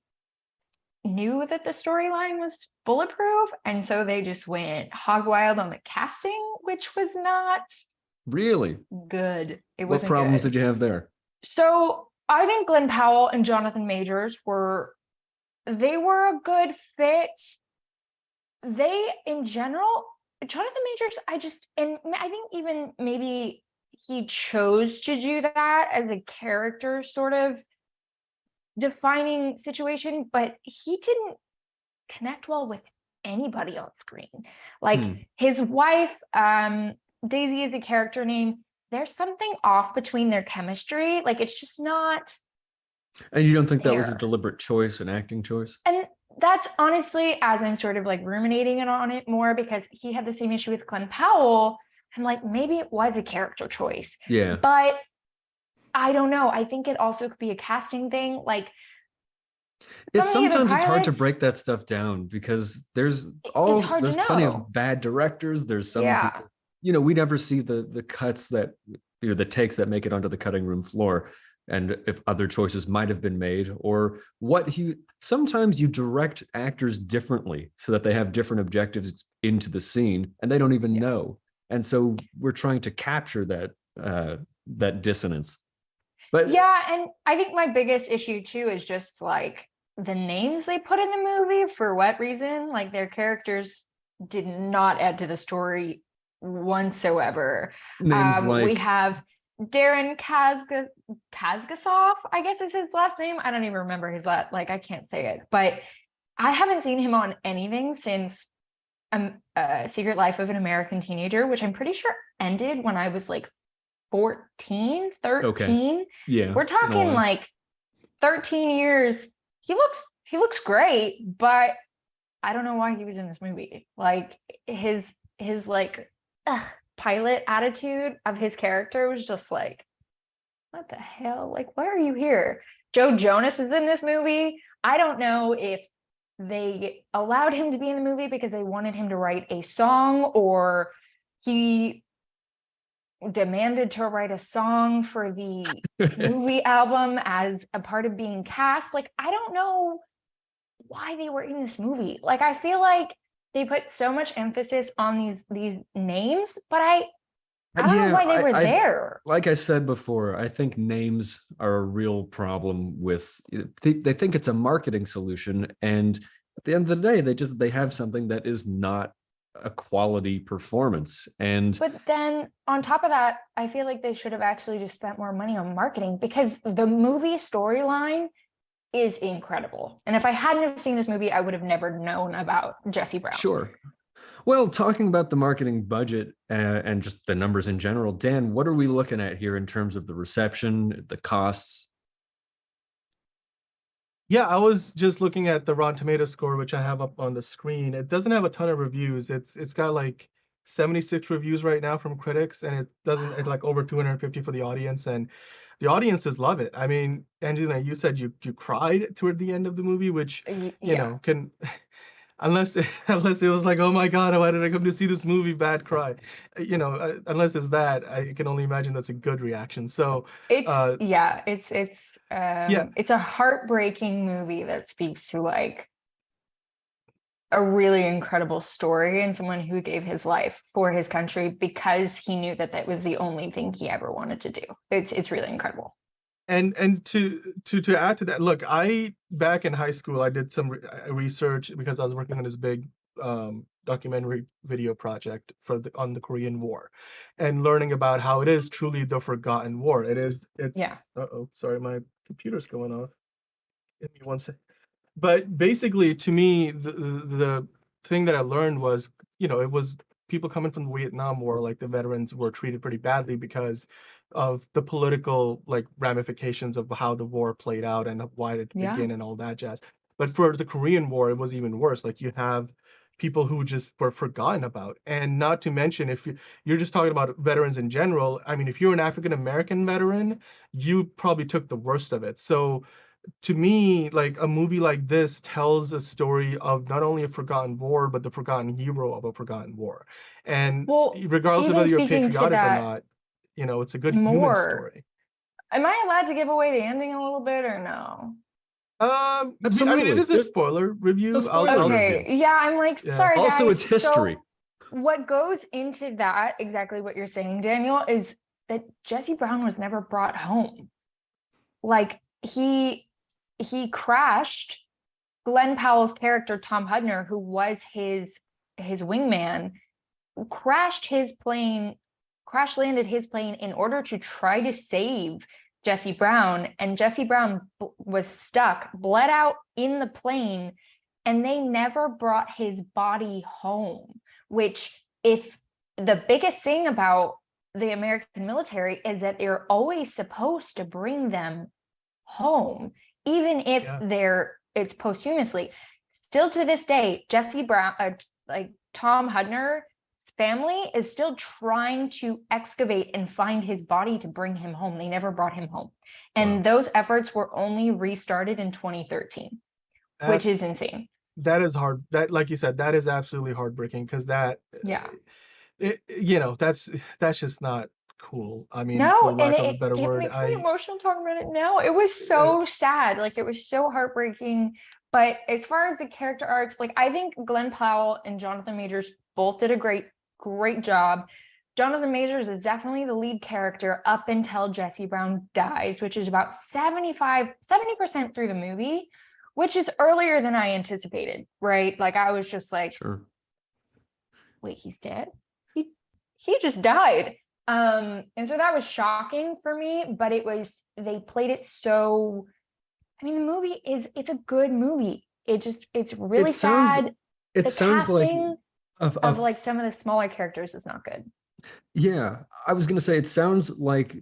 knew that the storyline was bulletproof, and so they just went hog wild on the casting, which was not really good. What problems did you have there? So I think Glenn Powell and Jonathan Majors were a good fit. They, in general, Jonathan Majors, I think even maybe he chose to do that as a character sort of defining situation, but he didn't connect well with anybody on screen. Like his wife, Daisy is a character name. There's something off between their chemistry. Like it's just not. And you don't think that was a deliberate choice, an acting choice? And that's honestly, as I'm sort of like ruminating on it more, because he had the same issue with Glenn Powell. I'm like, maybe it was a character choice. Yeah. But I don't know. I think it also could be a casting thing. Like sometimes it's hard to break that stuff down because there's plenty of bad directors. There's some people, we never see the cuts that, the takes that make it onto the cutting room floor. And if other choices might have been made, or sometimes you direct actors differently so that they have different objectives into the scene and they don't even know. And so we're trying to capture that dissonance. But and I think my biggest issue too is just like the names they put in the movie for what reason. Like their characters did not add to the story whatsoever. Names like we have Darren Kazgasov, I guess is his last name. I don't even remember his last, I can't say it, but I haven't seen him on anything since Secret Life of an American Teenager, which I'm pretty sure ended when I was like 14, 13. Okay. Yeah. We're talking like 13 years. He looks great, but I don't know why he was in this movie. Like his pilot attitude of his character was just like, what the hell? Like, why are you here? Joe Jonas is in this movie. I don't know if they allowed him to be in the movie because they wanted him to write a song, or he demanded to write a song for the movie album as a part of being cast. Like, I don't know why they were in this movie. Like, I feel like they put so much emphasis on these names, but I don't know why they were there. Like I said before, I think names are a real problem with, they think it's a marketing solution. And at the end of the day, they have something that is not a quality performance. And But then on top of that, I feel like they should have actually just spent more money on marketing, because the movie storyline is incredible. And if I hadn't have seen this movie, I would have never known about Jesse Brown. sure. Well, talking about the marketing budget and just the numbers in general, Dan, what are we looking at here in terms of the reception, the costs? Yeah, I was just looking at the Rotten Tomato score, which I have up on the screen. It doesn't have a ton of reviews. It's got like 76 reviews right now from critics, and it's like over 250 for the audience, and the audiences love it. I mean, Angelina, you said you cried toward the end of the movie, which you know can unless it was like, oh my God, why did I come to see this movie? Bad cry. Unless it's that, I can only imagine that's a good reaction. So it's yeah, it's a heartbreaking movie that speaks to like a really incredible story, and someone who gave his life for his country because he knew that that was the only thing he ever wanted to do. It's really incredible. And to add to that, look, I back in high school I did some research because I was working on this big documentary video project on the Korean War, and learning about how it is truly the forgotten war. It's sorry, my computer's going off. Give me one sec. But basically, to me, the thing that I learned was, it was people coming from the Vietnam War, like the veterans were treated pretty badly because of the political like ramifications of how the war played out and why it began and all that jazz. But for the Korean War, it was even worse. Like you have people who just were forgotten about. And not to mention, if you're just talking about veterans in general, I mean, if you're an African American veteran, you probably took the worst of it. So to me, like a movie like this tells a story of not only a forgotten war, but the forgotten hero of a forgotten war. And regardless of whether you're patriotic or not, it's a good human story. Am I allowed to give away the ending a little bit or no? Absolutely. I mean, it is a spoiler review. Okay. Yeah, I'm like, sorry, guys. Also, it's history. So what goes into that, exactly what you're saying, Daniel, is that Jesse Brown was never brought home. Like he crashed. Glenn Powell's character, Tom Hudner, who was his wingman, crash landed his plane in order to try to save Jesse Brown, and Jesse Brown was stuck, bled out in the plane, and they never brought his body home, which, if the biggest thing about the American military is that they're always supposed to bring them home, even if it's posthumously. Still to this day, Jesse Brown, Tom Hudner's family is still trying to excavate and find his body to bring him home. They never brought him home. And those efforts were only restarted in 2013, which is insane. That is hard. That, like you said, that is absolutely heartbreaking, because that's just not cool. I mean, for lack of a better word, it makes me emotional talking about it now. It was so sad. Like, it was so heartbreaking. But as far as the character arcs, like, I think Glenn Powell and Jonathan Majors both did a great job. Jonathan Majors is definitely the lead character up until Jesse Brown dies, which is about 70% through the movie, which is earlier than I anticipated, right? Like, I was just like, sure, wait, he's dead? He just died. And so that was shocking for me, but they played it so, I mean, the movie it's a good movie. It's really sad. It sounds like of like some of the smaller characters is not good. Yeah, I was gonna say, it sounds like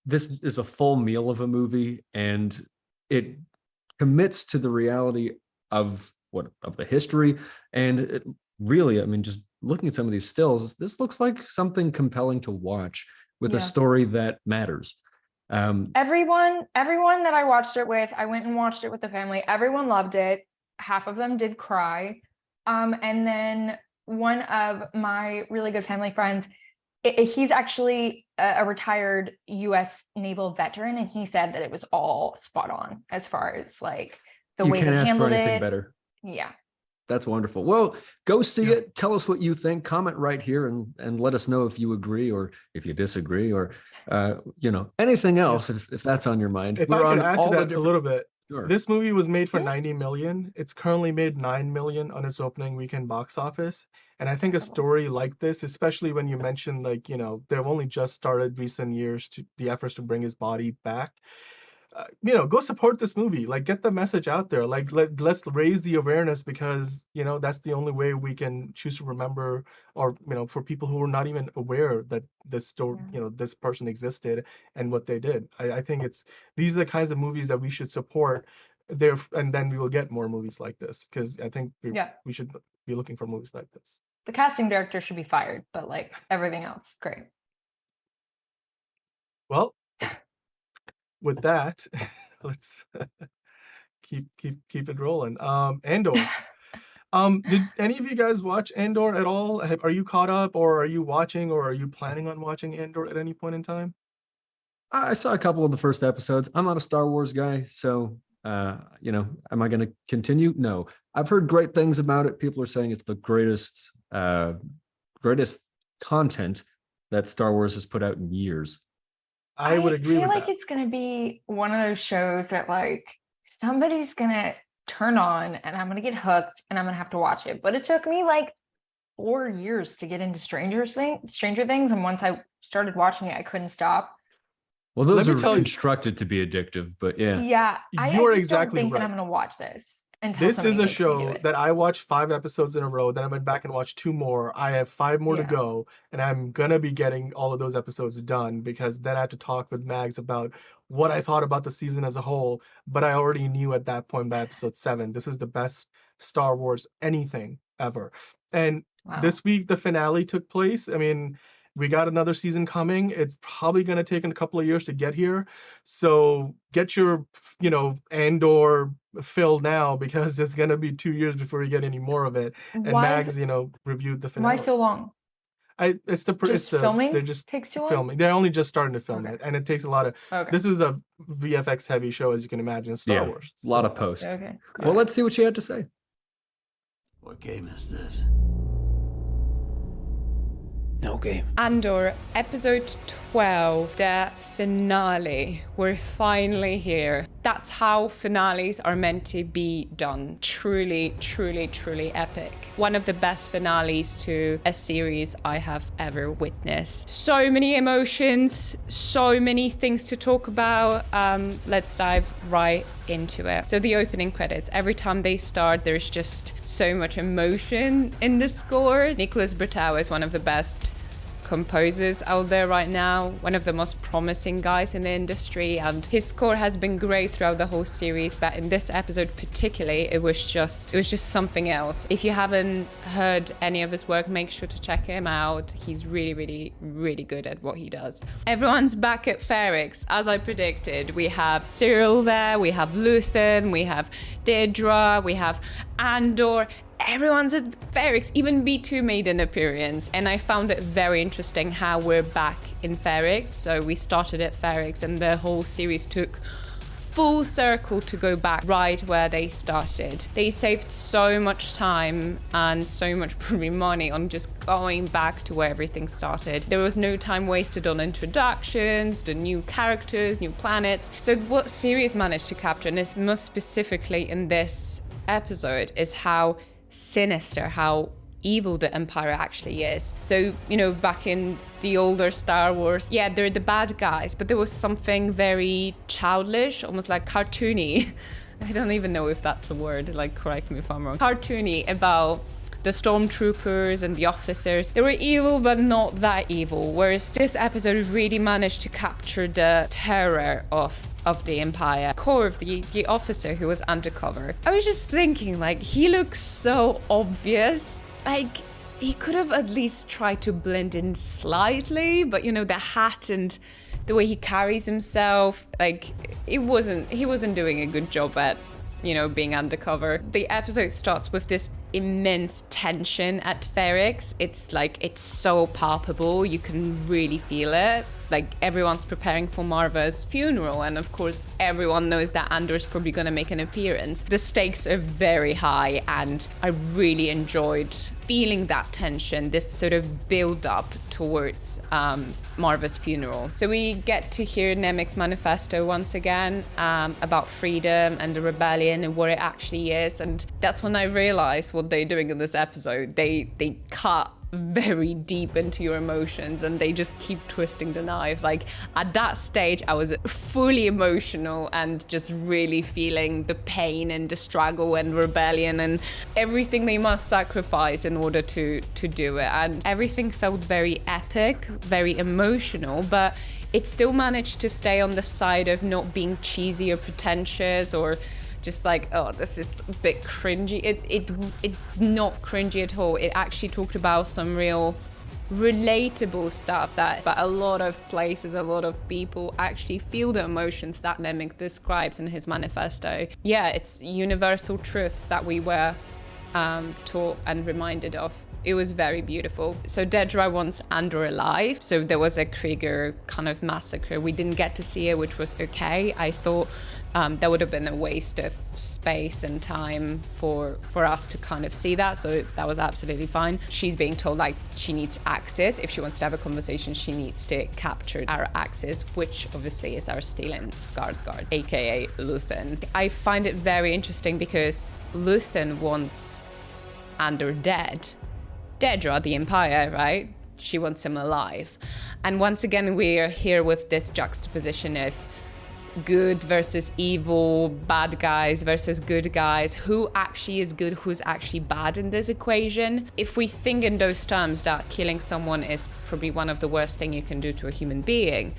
this is a full meal of a movie, and it commits to the reality of the history. And it really, I mean, just looking at some of these stills, this looks like something compelling to watch with a story that matters. Everyone that I watched it with, I went and watched it with the family. Everyone loved it. Half of them did cry. And then one of my really good family friends, he's actually a retired U.S. naval veteran, and he said that it was all spot on as far as like the way they handled it. You can't ask for anything better. Yeah. That's wonderful. Well, go see it. Tell us what you think. Comment right here and let us know if you agree or if you disagree, or anything else if that's on your mind. If I could add to that a little bit, Sure. This movie was made for Yeah. 90 million. It's currently made 9 million on its opening weekend box office. And I think a story like this, especially when you mentioned, like, you know, they've only just started recent years to the efforts to bring his body back. You know, go support this movie. Like, get the message out there. Like, let's raise the awareness, because, you know, that's the only way we can choose to remember, or, you know, for people who are not even aware that this story, you know, this person existed and what they did. I think these are the kinds of movies that we should support there, and then we will get more movies like this, because I think we should be looking for movies like this. The casting director should be fired, but like everything else, great. Well, with that, let's keep it rolling. Andor. Did any of you guys watch Andor at all? Are you caught up, or are you watching, or are you planning on watching Andor at any point in time? I saw a couple of the first episodes. I'm not a Star Wars guy, so you know, am I going to continue? No. I've heard great things about it. People are saying it's the greatest content that Star Wars has put out in years. I would agree with that. I feel like that. it's going to be one of those shows that like somebody's going to turn on and I'm going to get hooked and I'm going to have to watch it. But it took me like 4 years to get into Stranger Things. And once I started watching it, I couldn't stop. Well, those are constructed to be addictive, but yeah. Yeah. You're I just exactly don't think right. that I'm going to watch this. This is a show that I watched 5 episodes in a row. Then I went back and watched 2 more. I have 5 more to go, and I'm gonna be getting all of those episodes done, because then I had to talk with Mags about what I thought about the season as a whole. But I already knew at that point by episode 7, this is the best Star Wars anything ever. And this week the finale took place. I mean, we got another season coming. It's probably going to take a couple of years to get here. So get your, you know, Andor filled now, because it's going to be 2 years before you get any more of it. And Mags, you know, reviewed the finale. Why so long? It's the filming. They're just takes too long. Filming. They're only just starting to film it, and it takes a lot of. This is a VFX heavy show, as you can imagine. Star Wars. A lot of post. Okay. Well, let's see what you had to say. What game is this? No game. Andor, episode 12, the finale. We're finally here. That's how finales are meant to be done. Truly, truly, truly epic. One of the best finales to a series I have ever witnessed. So many emotions, so many things to talk about. Let's dive right into it. So the opening credits, every time they start, there's just so much emotion in the score. Nicholas Bertau is one of the best composers out there right now, one of the most promising guys in the industry, and his score has been great throughout the whole series, but in this episode particularly, it was just something else. If you haven't heard any of his work, make sure to check him out. He's really, really, really good at what he does. Everyone's back at Ferrix, as I predicted. We have Cyril there, we have Luthen, we have Deirdre, we have Andor. Everyone's at Ferrix, even B2 made an appearance, and I found it very interesting how we're back in Ferrix. So we started at Ferrix and the whole series took full circle to go back right where they started. They saved so much time and so much probably money on just going back to where everything started. There was no time wasted on introductions, the new characters, new planets. So what series managed to capture, and it's most specifically in this episode, is how sinister, how evil the Empire actually is. So, you know, back in the older Star Wars, yeah, they're the bad guys, but there was something very childish, almost like cartoony. I don't even know if that's a word, like, correct me if I'm wrong. Cartoony about the stormtroopers and the officers. They were evil, but not that evil. Whereas this episode really managed to capture the terror of the Empire, core of the officer who was undercover. I was just thinking, like, he looks so obvious. Like, he could have at least tried to blend in slightly, but, you know, the hat and the way he carries himself, like, he wasn't doing a good job at, you know, being undercover. The episode starts with this immense tension at Ferrix. It's like, it's so palpable, you can really feel it. like everyone's preparing for Marva's funeral, and of course everyone knows that Andor's probably going to make an appearance. The stakes are very high, and I really enjoyed feeling that tension, this sort of build up towards Marva's funeral. So we get to hear Nemik's manifesto once again, about freedom and the rebellion and what it actually is, and that's when I realized what they're doing in this episode. They cut very deep into your emotions, and they just keep twisting the knife. Like at that stage I was fully emotional and just really feeling the pain and the struggle and rebellion and everything they must sacrifice in order to do it, and everything felt very epic, very emotional, but it still managed to stay on the side of not being cheesy or pretentious or just like, oh, this is a bit cringy. It's not cringy at all. It actually talked about some real relatable stuff but a lot of places, a lot of people actually feel the emotions that Nemik describes in his manifesto. Yeah, it's universal truths that we were taught and reminded of. It was very beautiful. So Dedra wants Andor alive. So there was a Krieger kind of massacre. We didn't get to see it, which was okay. I thought that would have been a waste of space and time for us to kind of see that. So that was absolutely fine. She's being told like she needs access. If she wants to have a conversation, she needs to capture our access, which obviously is our Stellan Skarsgård, aka Luthen. I find it very interesting because Luthen wants Andor dead. Dedra, the Empire, right? She wants him alive. And once again, we're here with this juxtaposition of good versus evil, bad guys versus good guys. Who actually is good, who's actually bad in this equation? If we think in those terms that killing someone is probably one of the worst things you can do to a human being,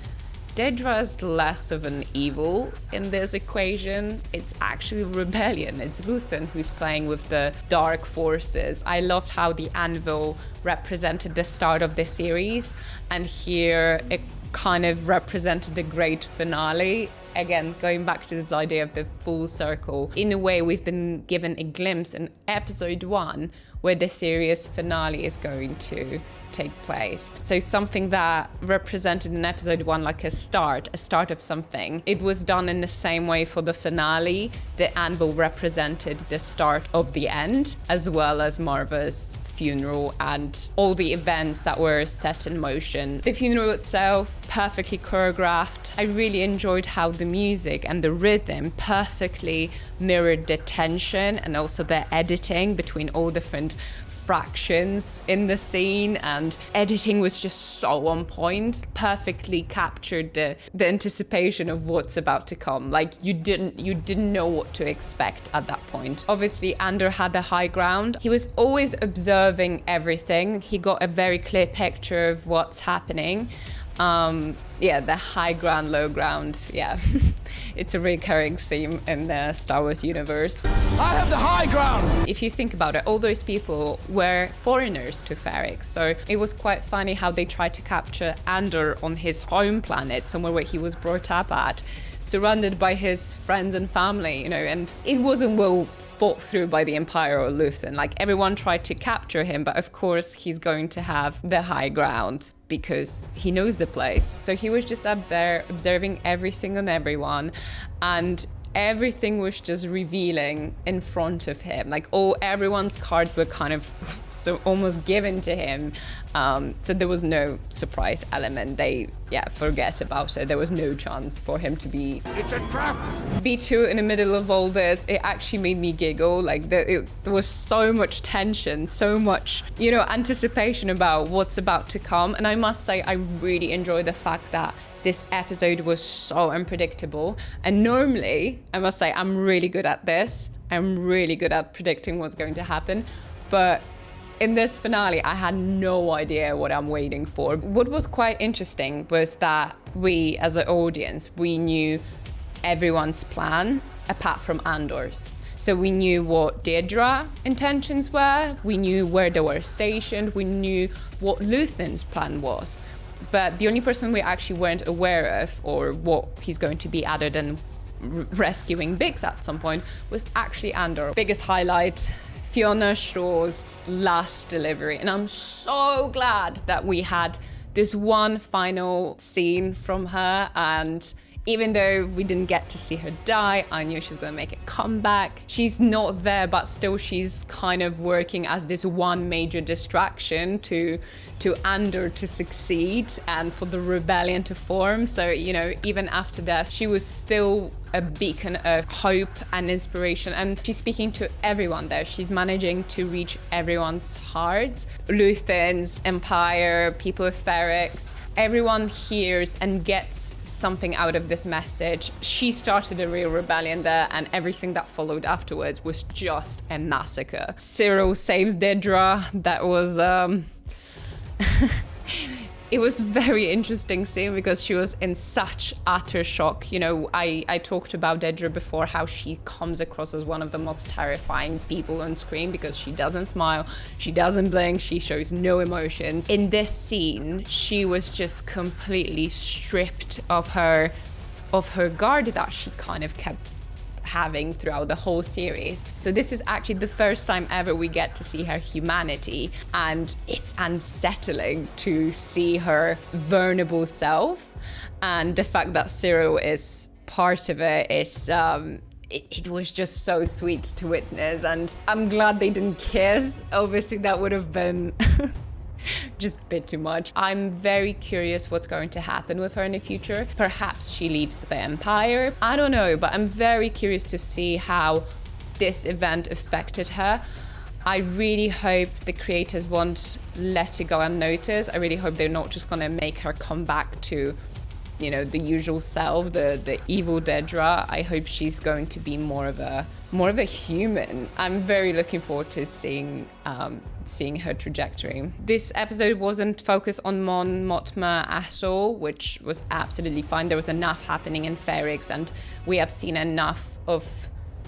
Dedra is less of an evil in this equation. It's actually rebellion. It's Luthen who's playing with the dark forces. I loved how the anvil represented the start of the series, and here it kind of represented the great finale. Again, going back to this idea of the full circle. In a way, we've been given a glimpse in episode 1 where the series finale is going to take place. So something that represented in episode 1 like a start of something. It was done in the same way for the finale. The anvil represented the start of the end, as well as Marva's funeral and all the events that were set in motion. The funeral itself, perfectly choreographed. I really enjoyed how the music and the rhythm perfectly mirrored the tension and also the editing between all different fractions in the scene, and editing was just so on point, perfectly captured the anticipation of what's about to come. Like you didn't know what to expect at that point. Obviously Andor had the high ground. He was always observing everything. He got a very clear picture of what's happening. The high ground, low ground, yeah. It's a recurring theme in the Star Wars universe. I have the high ground! If you think about it, all those people were foreigners to Ferrix, so it was quite funny how they tried to capture Andor on his home planet, somewhere where he was brought up at, surrounded by his friends and family, and it wasn't well fought through by the Empire or Luthen. Like everyone tried to capture him, but of course he's going to have the high ground because he knows the place. So he was just up there observing everything and everyone, and everything was just revealing in front of him. Like everyone's cards were kind of so almost given to him. So there was no surprise element. Forget about it. There was no chance for him to be... It's a trap! B2 in the middle of all this. It actually made me giggle. Like there was so much tension, so much, anticipation about what's about to come. And I must say, I really enjoyed the fact that this episode was so unpredictable. And normally, I must say, I'm really good at this. I'm really good at predicting what's going to happen. But in this finale, I had no idea what I'm waiting for. What was quite interesting was that we, as an audience, we knew everyone's plan apart from Andor's. So we knew what Dedra intentions were, we knew where they were stationed, we knew what Luthen's plan was. But the only person we actually weren't aware of, or what he's going to be other than rescuing Biggs at some point, was actually Andor. Biggest highlight, Fiona Shaw's last delivery. And I'm so glad that we had this one final scene from her, and even though we didn't get to see her die, I knew she's gonna make a comeback. She's not there, but still she's kind of working as this one major distraction to Andor to succeed and for the rebellion to form. So, you know, even after death, she was still a beacon of hope and inspiration, and she's speaking to everyone there. She's managing to reach everyone's hearts. Luthans, Empire, people of Ferrex, everyone hears and gets something out of this message. She started a real rebellion there, and everything that followed afterwards was just a massacre. Cyril saves Dedra. That was it was very interesting scene because she was in such utter shock. You know, I talked about Dedra before, how she comes across as one of the most terrifying people on screen because she doesn't smile, she doesn't blink, she shows no emotions. In this scene, she was just completely stripped of her guard that she kind of kept having throughout the whole series. So this is actually the first time ever we get to see her humanity, and it's unsettling to see her vulnerable self, and the fact that Cyril is part of it is it was just so sweet to witness, and I'm glad they didn't kiss. Obviously that would have been just a bit too much. I'm very curious what's going to happen with her in the future. Perhaps she leaves the Empire. I don't know, but I'm very curious to see how this event affected her. I really hope the creators won't let it go unnoticed. I really hope they're not just gonna make her come back to, you know, the usual self, the evil Dedra. I hope she's going to be more of a human. I'm very looking forward to seeing her trajectory. This episode wasn't focused on Mon Mothma at all, which was absolutely fine. There was enough happening in Ferrex, and we have seen enough of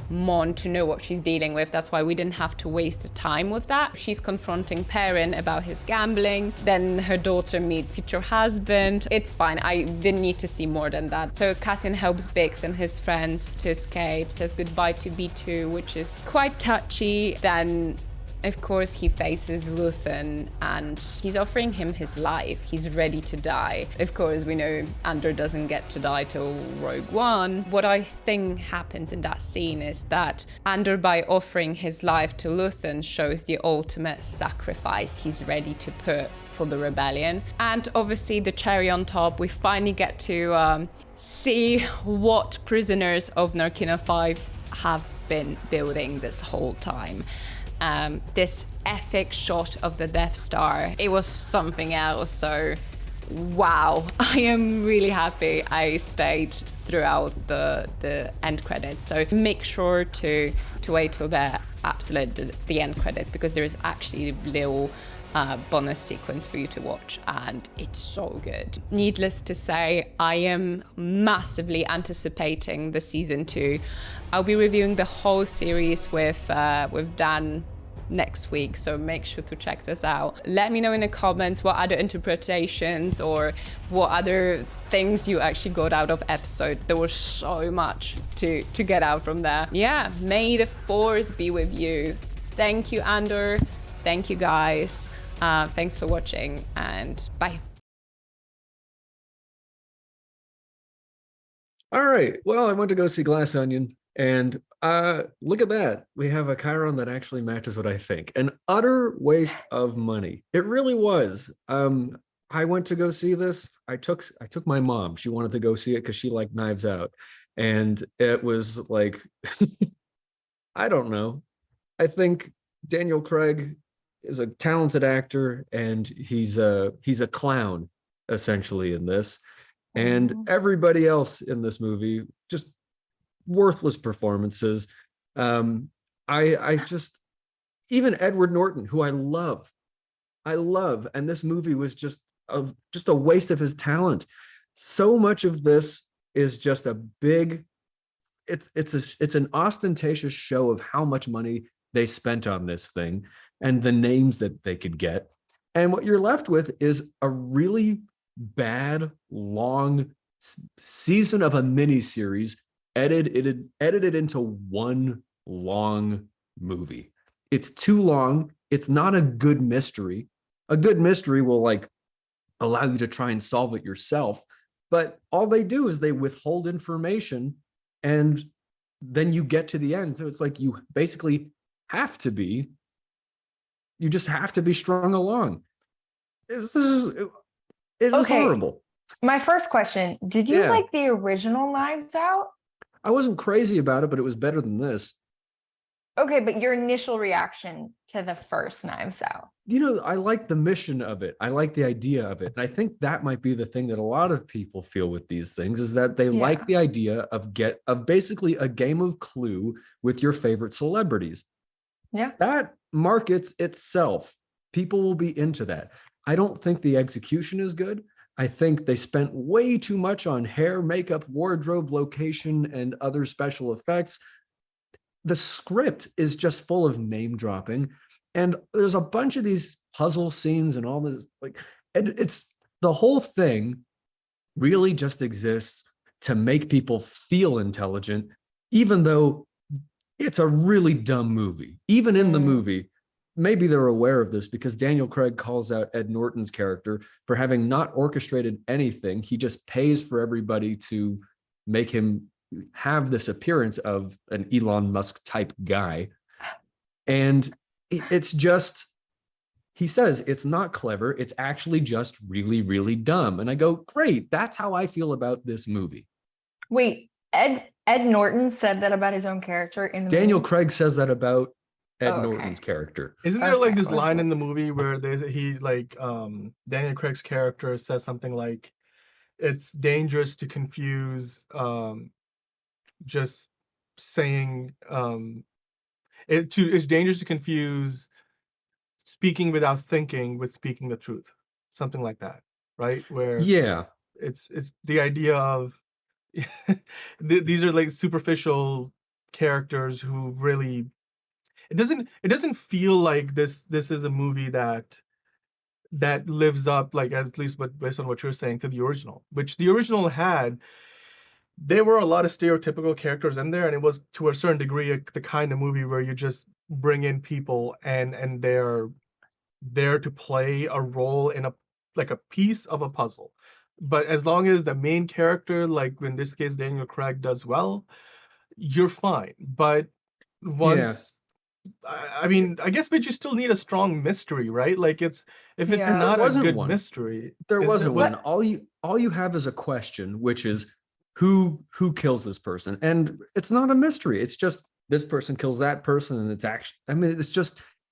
Mon to know what she's dealing with. That's why we didn't have to waste the time with that. She's confronting Perrin about his gambling. Then her daughter meets future husband. It's fine. I didn't need to see more than that. So Cassian helps Bix and his friends to escape, says goodbye to B2, which is quite touchy. Then of course, he faces Luthen and he's offering him his life. He's ready to die. Of course, we know Andor doesn't get to die till Rogue One. What I think happens in that scene is that Andor, by offering his life to Luthen, shows the ultimate sacrifice he's ready to put for the rebellion. And obviously, the cherry on top, we finally get to see what prisoners of Narkina 5 have been building this whole time. This epic shot of the Death Star, it was something else. So wow, I am really happy I stayed throughout the end credits. So make sure to wait till the end credits, because there is actually a little bonus sequence for you to watch, and it's so good. Needless to say, I am massively anticipating the season 2. I'll be reviewing the whole series with Dan next week, so make sure to check this out. Let me know in the comments what other interpretations or what other things you actually got out of episode. There was so much to get out from there. Yeah, may the force be with you. Thank you, Andor. Thank you, guys. Thanks for watching, and bye. All right. Well, I went to go see Glass Onion, and look at that. We have a Chiron that actually matches what I think. An utter waste of money. It really was. I went to go see this. I took my mom. She wanted to go see it because she liked Knives Out. And it was like, I don't know. I think Daniel Craig is a talented actor, and he's a clown essentially in this. And everybody else in this movie, just worthless performances. I just, even Edward Norton, who I love, and this movie was just a waste of his talent. So much of this is just a big, it's an ostentatious show of how much money they spent on this thing and the names that they could get. And what you're left with is a really bad, long season of a miniseries edited into one long movie. It's too long. It's not a good mystery. A good mystery will like allow you to try and solve it yourself. But all they do is they withhold information, and then you get to the end. So it's like you basically have to be, you just have to be strung along. It is horrible. My first question, did you like the original Knives Out? I wasn't crazy about it, but it was better than this. Okay, but your initial reaction to the first Knives Out? You know, I like the mission of it. I like the idea of it. And I think that might be the thing that a lot of people feel with these things, is that they like the idea of basically a game of Clue with your favorite celebrities. Yeah. That markets itself. People will be into that. I don't think the execution is good. I think they spent way too much on hair, makeup, wardrobe, location, and other special effects. The script is just full of name dropping, and there's a bunch of these puzzle scenes and all this, like, and it's the whole thing really just exists to make people feel intelligent, even though it's a really dumb movie. Even in the movie, maybe they're aware of this because Daniel Craig calls out Ed Norton's character for having not orchestrated anything. He just pays for everybody to make him have this appearance of an Elon Musk type guy. And it's just, he says it's not clever. It's actually just really, really dumb. And I go, great. That's how I feel about this movie. Wait, Ed Norton said that about his own character in the Daniel movie? Craig says that about Ed Norton's character. Isn't there like this line in the movie where Daniel Craig's character says something like, it's dangerous to confuse just saying it's dangerous to confuse speaking without thinking with speaking the truth, something like that, right? Where it's the idea of these are like superficial characters who really, it doesn't feel like this is a movie that lives up, like, at least based on what you're saying, to the original, which the original had. There were a lot of stereotypical characters in there, and it was to a certain degree the kind of movie where you just bring in people and they're there to play a role in a piece of a puzzle. But as long as the main character, like in this case Daniel Craig, does well, you're fine. But once I mean, I guess, but you still need a strong mystery, right? Like, if it's not a good mystery, there wasn't one. All you have is a question, which is who kills this person, and it's not a mystery. It's just this person kills that person, and it's actually, I mean,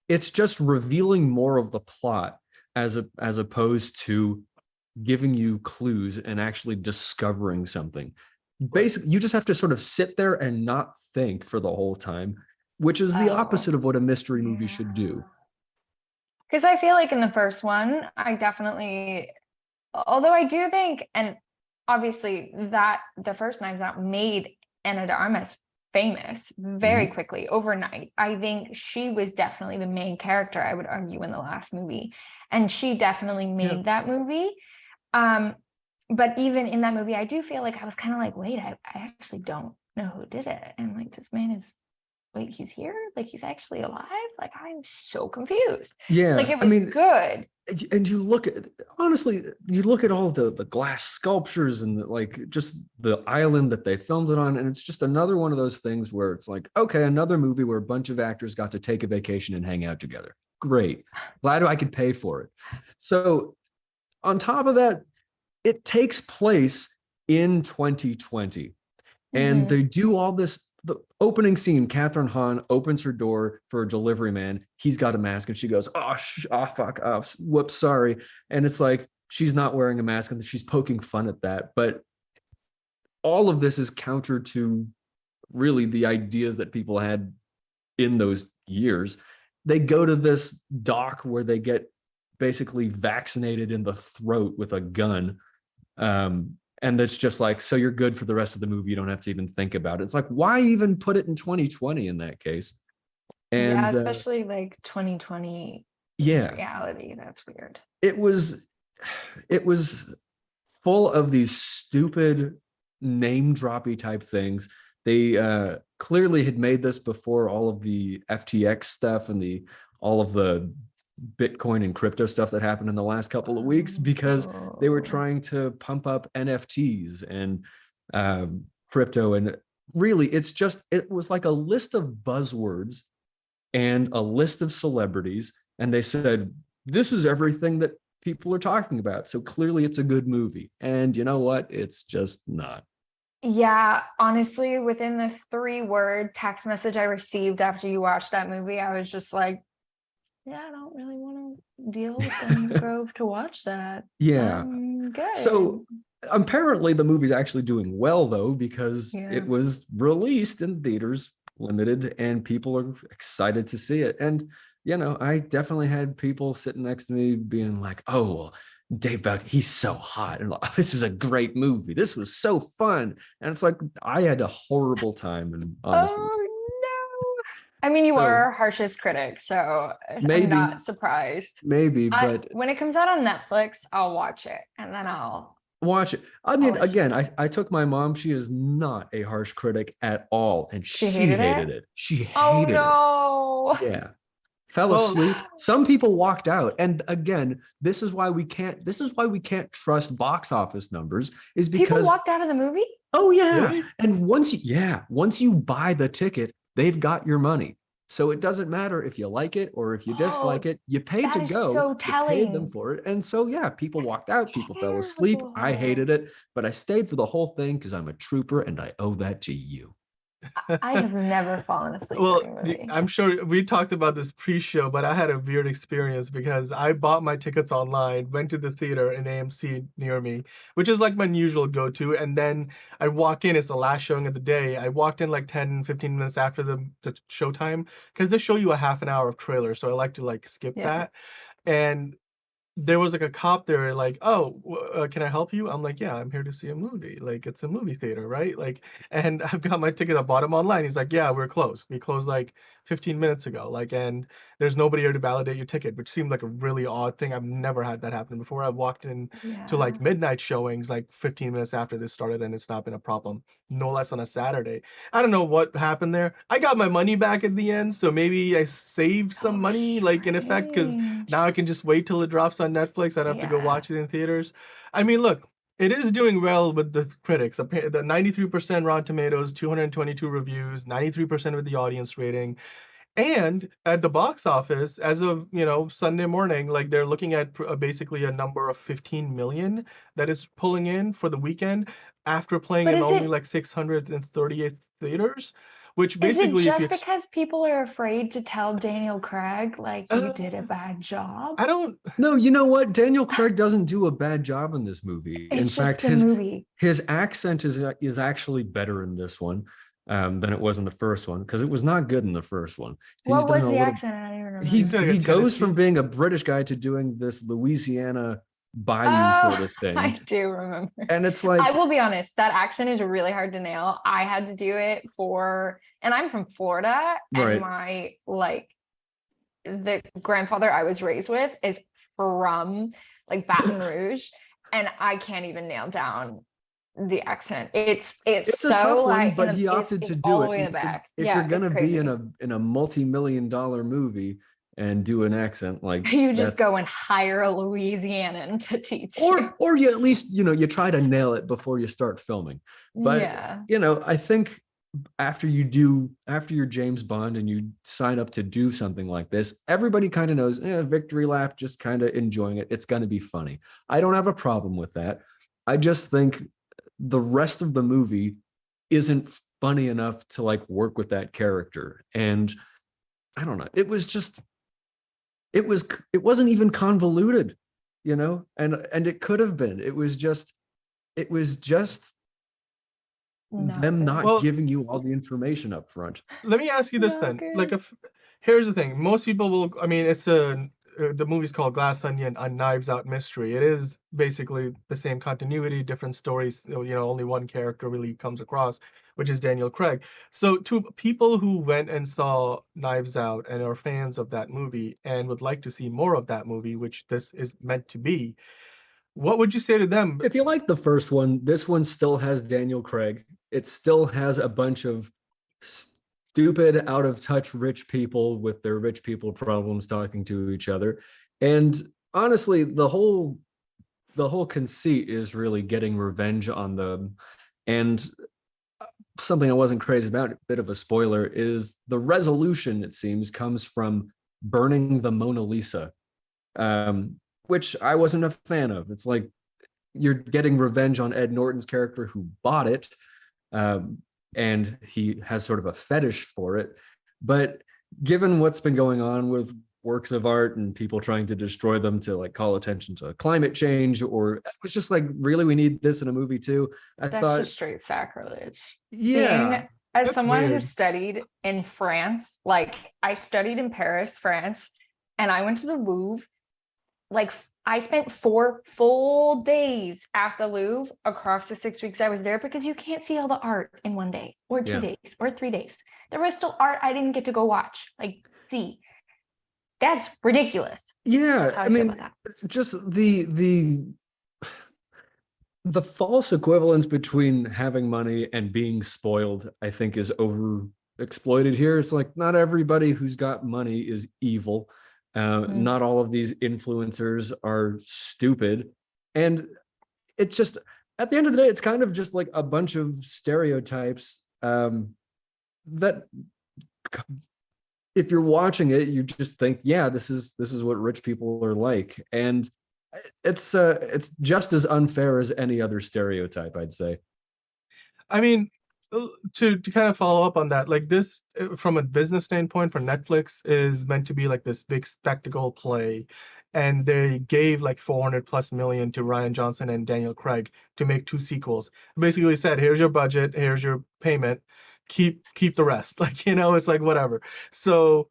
it's just revealing more of the plot as opposed to giving you clues and actually discovering something. Basically, you just have to sort of sit there and not think for the whole time, which is the opposite of what a mystery movie should do. Because I feel like in the first one, I definitely, although I do think, and obviously that the first Knives Out made Ana de Armas famous very quickly overnight. I think she was definitely the main character, I would argue, in the last movie, and she definitely made that movie. But even in that movie, I do feel like I was kind of like, wait, I actually don't know who did it, and like, this man is, like, he's here, like, he's actually alive, like, I'm so confused. Like, it was good. And you look at, honestly, you look at all the glass sculptures and like just the island that they filmed it on, and it's just another one of those things where it's like, okay, another movie where a bunch of actors got to take a vacation and hang out together. Great. Glad I could pay for it. So on top of that, it takes place in 2020. And they do all this. The opening scene, Catherine Hahn opens her door for a delivery man. He's got a mask, and she goes, fuck, whoops, sorry. And it's like, she's not wearing a mask, and she's poking fun at that. But all of this is counter to really the ideas that people had in those years. They go to this dock where they get basically vaccinated in the throat with a gun. And it's just like, so you're good for the rest of the movie. You don't have to even think about it. It's like, why even put it in 2020 in that case? And especially like 2020 reality. That's weird. It was full of these stupid name-droppy type things. They clearly had made this before all of the FTX stuff and all of the Bitcoin and crypto stuff that happened in the last couple of weeks, because they were trying to pump up NFTs and crypto. And really, it was like a list of buzzwords and a list of celebrities. And they said, this is everything that people are talking about. So clearly it's a good movie. And you know what? It's just not. Yeah, honestly, within the 3-word text message I received after you watched that movie, I was just like, yeah, I don't really want to deal with the Grove to watch that. Yeah. Good. So apparently the movie's actually doing well, though, because it was released in theaters, limited, and people are excited to see it. And, you know, I definitely had people sitting next to me being like, oh, well, Dave Bautista, he's so hot. And like, this was a great movie. This was so fun. And it's like, I had a horrible time. And honestly. Oh, no. I mean, you are our harshest critic, so I'm not surprised. Maybe, but when it comes out on Netflix, I'll watch it and then I'll watch it. I mean, again, I took my mom. She is not a harsh critic at all. And she hated it. She hated it. Oh, no. Yeah. Fell asleep. Some people walked out. And again, this is why we can't trust box office numbers, is because people walked out of the movie. Oh yeah. Really? And once you buy the ticket, they've got your money. So it doesn't matter if you like it or if you dislike it. You paid to go. So telling. You paid them for it. And so yeah, people walked out, people fell asleep. I hated it, but I stayed for the whole thing because I'm a trooper and I owe that to you. I have never fallen asleep. Well, I'm sure we talked about this pre-show, but I had a weird experience because I bought my tickets online, went to the theater in AMC near me, which is like my usual go-to. And then I walk in, it's the last showing of the day. I walked in like 10, 15 minutes after the showtime because they show you a half an hour of trailer. So I like to like skip that. And there was like a cop there like, oh, can I help you? I'm like, yeah, I'm here to see a movie. Like, it's a movie theater, right? Like, and I've got my ticket. I bought them online. He's like, yeah, we're closed. We closed like 15 minutes ago. Like, and there's nobody here to validate your ticket, which seemed like a really odd thing. I've never had that happen before. I walked in to like midnight showings like 15 minutes after this started, and it's not been a problem. No less on a Saturday. I don't know what happened there. I got my money back at the end, so maybe I saved some money, like in effect, because now I can just wait till it drops on Netflix. I don't have to go watch it in theaters. I mean, look, it is doing well with the critics. The 93% Rotten Tomatoes, 222 reviews, 93% with the audience rating. And at the box office, as of, Sunday morning, like they're looking at basically a number of 15 million that is pulling in for the weekend after playing in only like 638 theaters, which basically... Is it just because people are afraid to tell Daniel Craig, like, you did a bad job? I don't... No, you know what? Daniel Craig doesn't do a bad job in this movie. In fact, his accent is actually better in this one than it was in the first one, because it was not good in the first one. What was the accent? I don't even remember. He goes from being a British guy to doing this Louisiana bayou sort of thing. I do remember. And it's like, I will be honest, that accent is really hard to nail. I had to do it and I'm from Florida, and my the grandfather I was raised with is from like Baton Rouge, and I can't even nail down the accent. It's so a tough one, like, but he opted to do it. If you're gonna be in a multi-million-dollar movie and do an accent, like, you just go and hire a Louisianan to teach you. Or you at least, you try to nail it before you start filming. But I think after you're James Bond and you sign up to do something like this, everybody kind of knows, victory lap, just kind of enjoying it. It's going to be funny. I don't have a problem with that. I just think the rest of the movie isn't funny enough to like work with that character. And I don't know. It wasn't even convoluted, and it could have been. It was just them not giving you all the information up front. Let me ask you this then. Like, here's the thing. Most people will, I mean, the movie's called Glass Onion, a Knives Out mystery. It is basically the same continuity, different stories. Only one character really comes across, which is Daniel Craig. So to people who went and saw Knives Out and are fans of that movie and would like to see more of that movie, which this is meant to be, what would you say to them? If you like the first one, this one still has Daniel Craig. It still has a bunch of stupid, out of touch rich people with their rich people problems talking to each other. And honestly, the whole conceit is really getting revenge on them. And something I wasn't crazy about, a bit of a spoiler, is the resolution, it seems, comes from burning the Mona Lisa, which I wasn't a fan of. It's like you're getting revenge on Ed Norton's character who bought it, and he has sort of a fetish for it. But given what's been going on with works of art and people trying to destroy them to like call attention to climate change, or it was just like, really, we need this in a movie too. That's thought, just straight sacrilege. yeah. Being, as That's someone who weird. studied in France, like I studied in Paris, France, and I went to the Louvre. Like I spent 4 full days at the Louvre across the 6 weeks I was there, because you can't see all the art in 1 day or 2 days or 3 days. There was still art I didn't get to go watch, like see. That's ridiculous. Yeah, How I do you feel mean, about just the false equivalence between having money and being spoiled, I think, is over exploited here. It's like, not everybody who's got money is evil. Not all of these influencers are stupid. And it's just, at the end of the day, it's kind of just like a bunch of stereotypes that if you're watching it, you just think, yeah, this is what rich people are like. And it's just as unfair as any other stereotype, I'd say. I mean, to kind of follow up on that, like this, from a business standpoint for Netflix, is meant to be like this big spectacle play, and they gave like 400+ million to Ryan Johnson and Daniel Craig to make 2 sequels. Basically said, here's your budget, here's your payment, keep the rest. Like, it's like whatever. So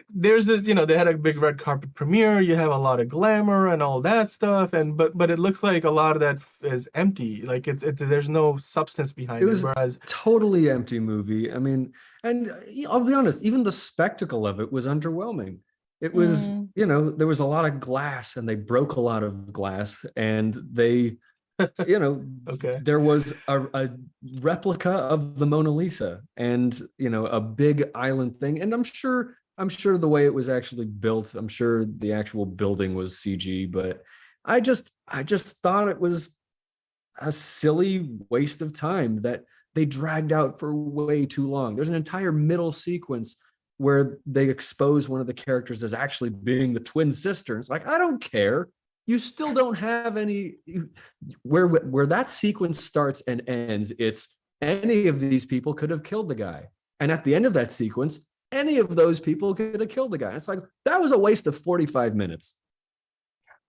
there's this, they had a big red carpet premiere, you have a lot of glamour and all that stuff, and but it looks like a lot of that is empty. Like it's there's no substance behind it. It was Whereas totally empty movie. I mean, and I'll be honest, even the spectacle of it was underwhelming. It was, there was a lot of glass, and they broke a lot of glass, and they okay. there was a replica of the Mona Lisa, and a big island thing. And I'm sure the way it was actually built, I'm sure the actual building was CG, but I just thought it was a silly waste of time that they dragged out for way too long. There's an entire middle sequence where they expose one of the characters as actually being the twin sisters. Like, I don't care. You still don't have any, where that sequence starts and ends. It's any of these people could have killed the guy. And at the end of that sequence, any of those people could have killed the guy. It's like, that was a waste of 45 minutes.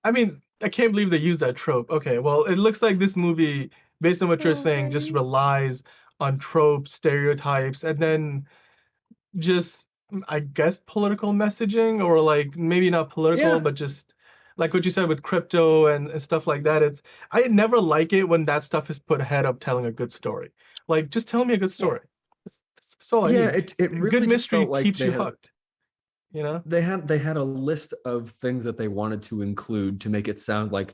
I mean, I can't believe they used that trope. Okay, well, it looks like this movie, based on what you're saying, just relies on tropes, stereotypes, and then just, I guess, political messaging, or like maybe not political, but just like what you said with crypto and stuff like that. I never like it when that stuff is put ahead of telling a good story. Like, just tell me a good story. That's all I need. It really good just mystery felt like keeps you hooked. They had a list of things that they wanted to include to make it sound like,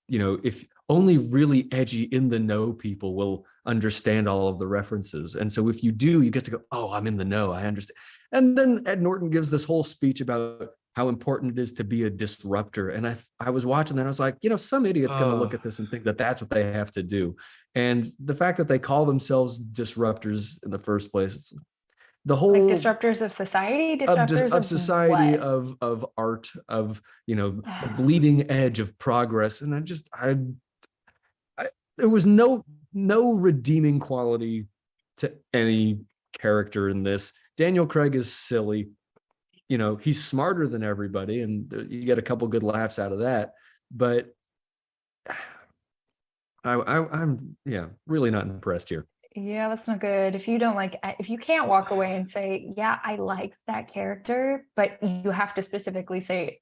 if only really edgy, in the know people will understand all of the references. And so if you do, you get to go, oh, I'm in the know, I understand. And then Ed Norton gives this whole speech about how important it is to be a disruptor. And I was watching that, and I was like, some idiot's going to look at this and think that that's what they have to do. And the fact that they call themselves disruptors in the first place, it's the whole, like disruptors of society, disruptors of society, what? of art, of the bleeding edge of progress. And there was no redeeming quality to any character in this. Daniel Craig is silly. He's smarter than everybody, and you get a couple good laughs out of that. But I'm really not impressed here. Yeah, that's not good. If you can't walk away and say, yeah, I liked that character, but you have to specifically say,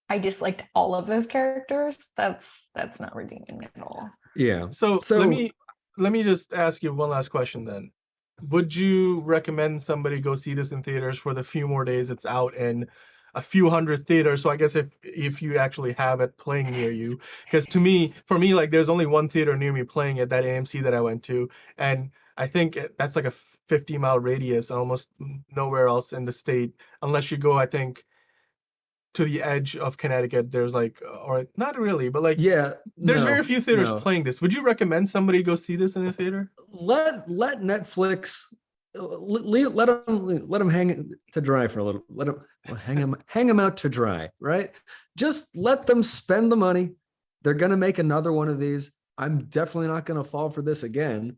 I disliked all of those characters, that's not redeeming at all. Yeah. So let me just ask you one last question then. Would you recommend somebody go see this in theaters for the few more days it's out? And a few hundred theaters. So I guess if you actually have it playing near you, because for me, like there's only one theater near me playing it, that AMC that I went to, and I think that's like a 50-mile radius, almost nowhere else in the state, unless you go, I think, to the edge of Connecticut. There's like, or not really, but like, Yeah, there's no, very few theaters no. playing this. Would you recommend somebody go see this in a theater? Let Netflix let them hang to dry for a little. Let them hang them out to dry, right? Just let them spend the money. They're gonna make another one of these. I'm definitely not gonna fall for this again.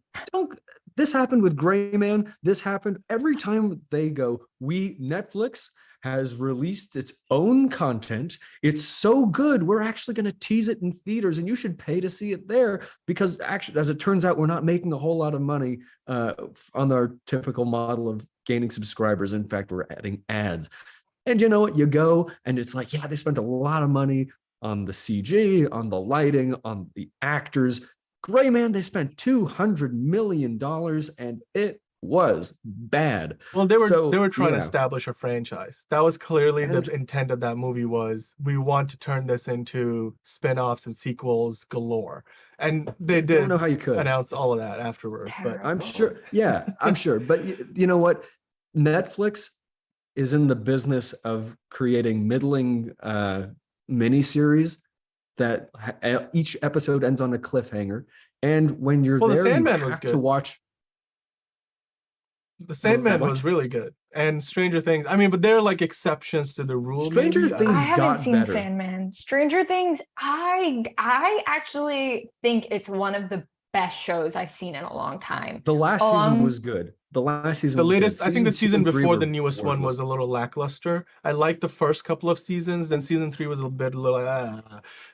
This happened with Gray Man. This happened every time they go. Netflix has released its own content. It's so good, we're actually going to tease it in theaters, and you should pay to see it there, because actually, as it turns out, we're not making a whole lot of money on our typical model of gaining subscribers. In fact, we're adding ads. And you know what? You go, and it's like, yeah, they spent a lot of money on the CG, on the lighting, on the actors. Gray Man, they spent $200 million, and it was bad. Well, they were trying to establish a franchise. That was clearly the intent of that movie, was we want to turn this into spin-offs and sequels galore. And they did. Don't know how you could announce all of that afterward, but I'm sure. Yeah, I'm sure. But you know what? Netflix is in the business of creating middling miniseries that each episode ends on a cliffhanger. And when you're there, the Sandman you was have good to watch. The Sandman was really good, and Stranger Things. I mean, but they're like exceptions to the rule. Stranger Things I haven't got seen better. Sandman. Stranger Things, I actually think it's one of the best shows I've seen in a long time. The last season was good. The last season, the was latest, good. I think the season before the newest worthless. one was a little lackluster. I liked the first couple of seasons. Then season 3 was a little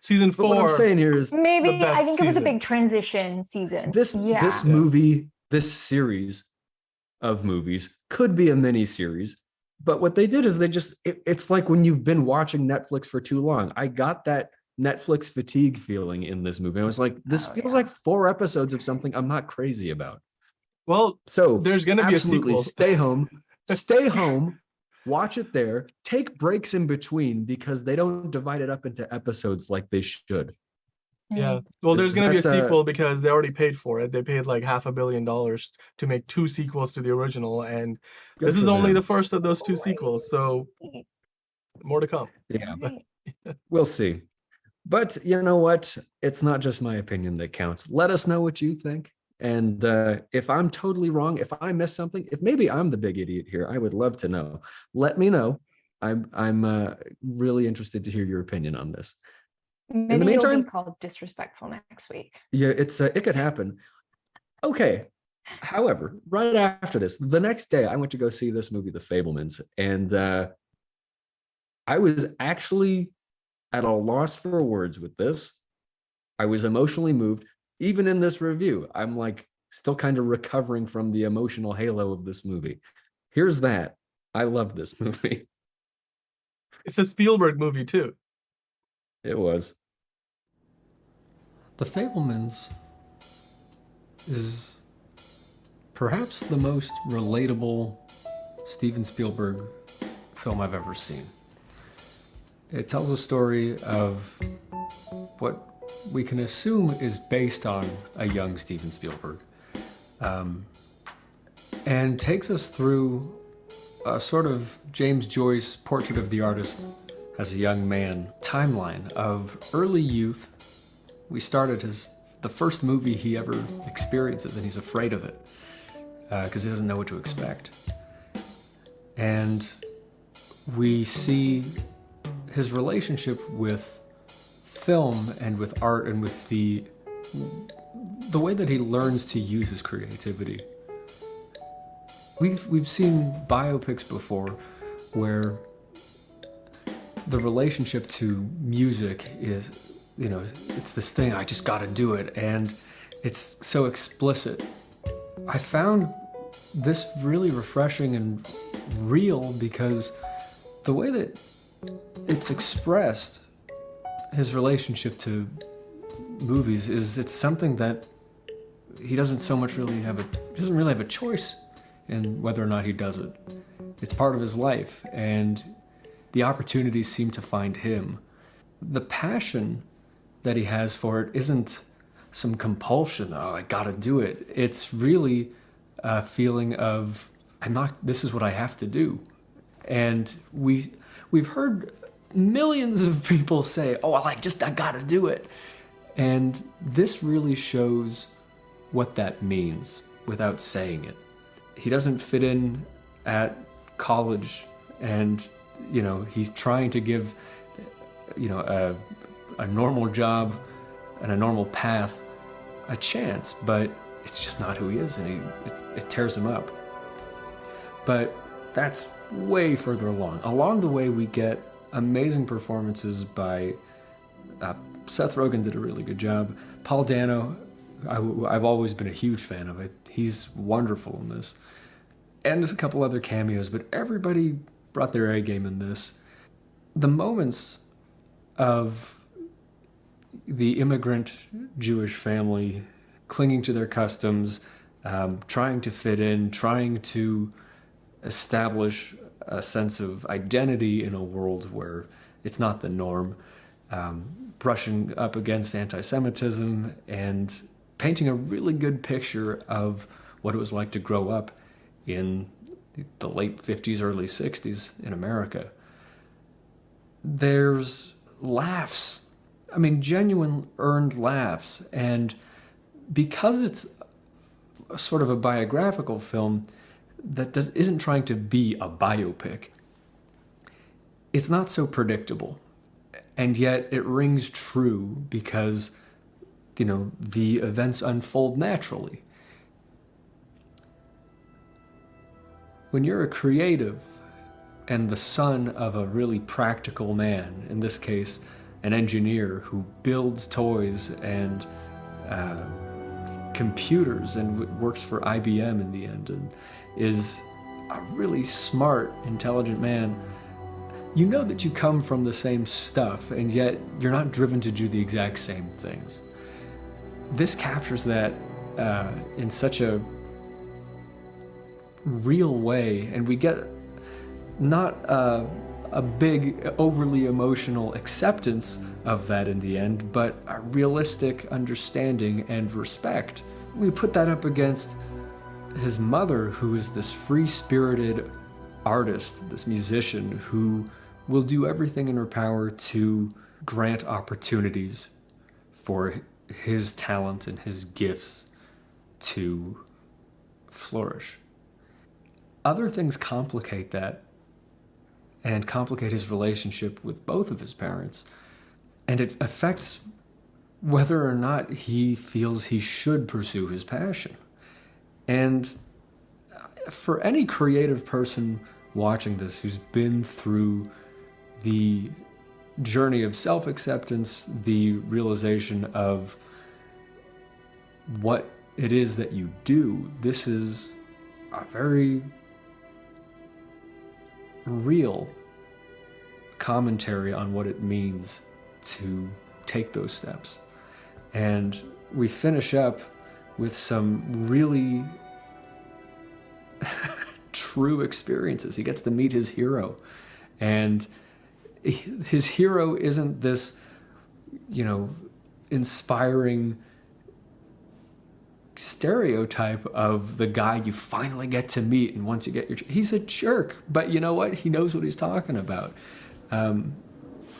Season 4. But what I'm saying here is maybe I think it was a big transition season. This movie, this series of movies could be a mini series, but what they did is it's like when you've been watching Netflix for too long. I got that Netflix fatigue feeling in this movie. I was like, this feels like 4 episodes of something I'm not crazy about. Well, so there's going to be a sequel. Stay home, watch it there, take breaks in between, because they don't divide it up into episodes like they should. Yeah. Well, there's going to be a sequel because they already paid for it. They paid like $500 million to make 2 sequels to the original. And this is only the first of those 2 sequels. So more to come. Yeah. We'll see. But you know what? It's not just my opinion that counts. Let us know what you think. And if I'm totally wrong, if I missed something, if maybe I'm the big idiot here, I would love to know. Let me know. I'm really interested to hear your opinion on this. Maybe in the meantime, you'll be called disrespectful next week. Yeah, it could happen. Okay. However, right after this, the next day, I went to go see this movie, The Fabelmans, and I was actually at a loss for words with this. I was emotionally moved. Even in this review, I'm like still kind of recovering from the emotional halo of this movie. Here's that. I love this movie. It's a Spielberg movie too. It was. The Fabelmans is perhaps the most relatable Steven Spielberg film I've ever seen. It tells a story of what we can assume is based on a young Steven Spielberg, and takes us through a sort of James Joyce Portrait of the Artist as a young man timeline of early youth. We start at the first movie he ever experiences, and he's afraid of it because he doesn't know what to expect. And we see his relationship with film and with art and with the way that he learns to use his creativity. We've seen biopics before where the relationship to music is, it's this thing, I just got to do it, and it's so explicit. I found this really refreshing and real because the way that it's expressed, his relationship to movies, it's something that he doesn't really have a choice in whether or not he does it. It's part of his life, and the opportunities seem to find him. The passion that he has for it isn't some compulsion, oh, I gotta do it. It's really a feeling of, this is what I have to do. And we've heard millions of people say, oh, I gotta do it. And this really shows what that means without saying it. He doesn't fit in at college, and, he's trying to give, a normal job and a normal path a chance, but it's just not who he is, and it tears him up. But that's way further along. Along the way, we get amazing performances by Seth Rogen did a really good job. Paul Dano, I've always been a huge fan of it. He's wonderful in this. And there's a couple other cameos, but everybody brought their A game in this. The moments of the immigrant Jewish family clinging to their customs, trying to fit in, trying to establish a sense of identity in a world where it's not the norm, brushing up against anti-Semitism and painting a really good picture of what it was like to grow up in the late 50s, early 60s in America. There's laughs. Genuine earned laughs. And because it's sort of a biographical film that isn't trying to be a biopic, it's not so predictable. And yet it rings true because, the events unfold naturally. When you're a creative and the son of a really practical man, in this case, an engineer who builds toys and computers and works for IBM in the end, and is a really smart, intelligent man, you know that you come from the same stuff, and yet you're not driven to do the exact same things. This captures that in such a real way, and we get not a big, overly emotional acceptance of that in the end, but a realistic understanding and respect. We put that up against his mother, who is this free-spirited artist, this musician, who will do everything in her power to grant opportunities for his talent and his gifts to flourish. Other things complicate that and complicate his relationship with both of his parents. And it affects whether or not he feels he should pursue his passion. And for any creative person watching this who's been through the journey of self-acceptance, the realization of what it is that you do, this is a very real commentary on what it means to take those steps. And we finish up with some really true experiences. He gets to meet his hero, and his hero isn't this, inspiring stereotype of the guy you finally get to meet, and once you get he's a jerk, but you know what? He knows what he's talking about.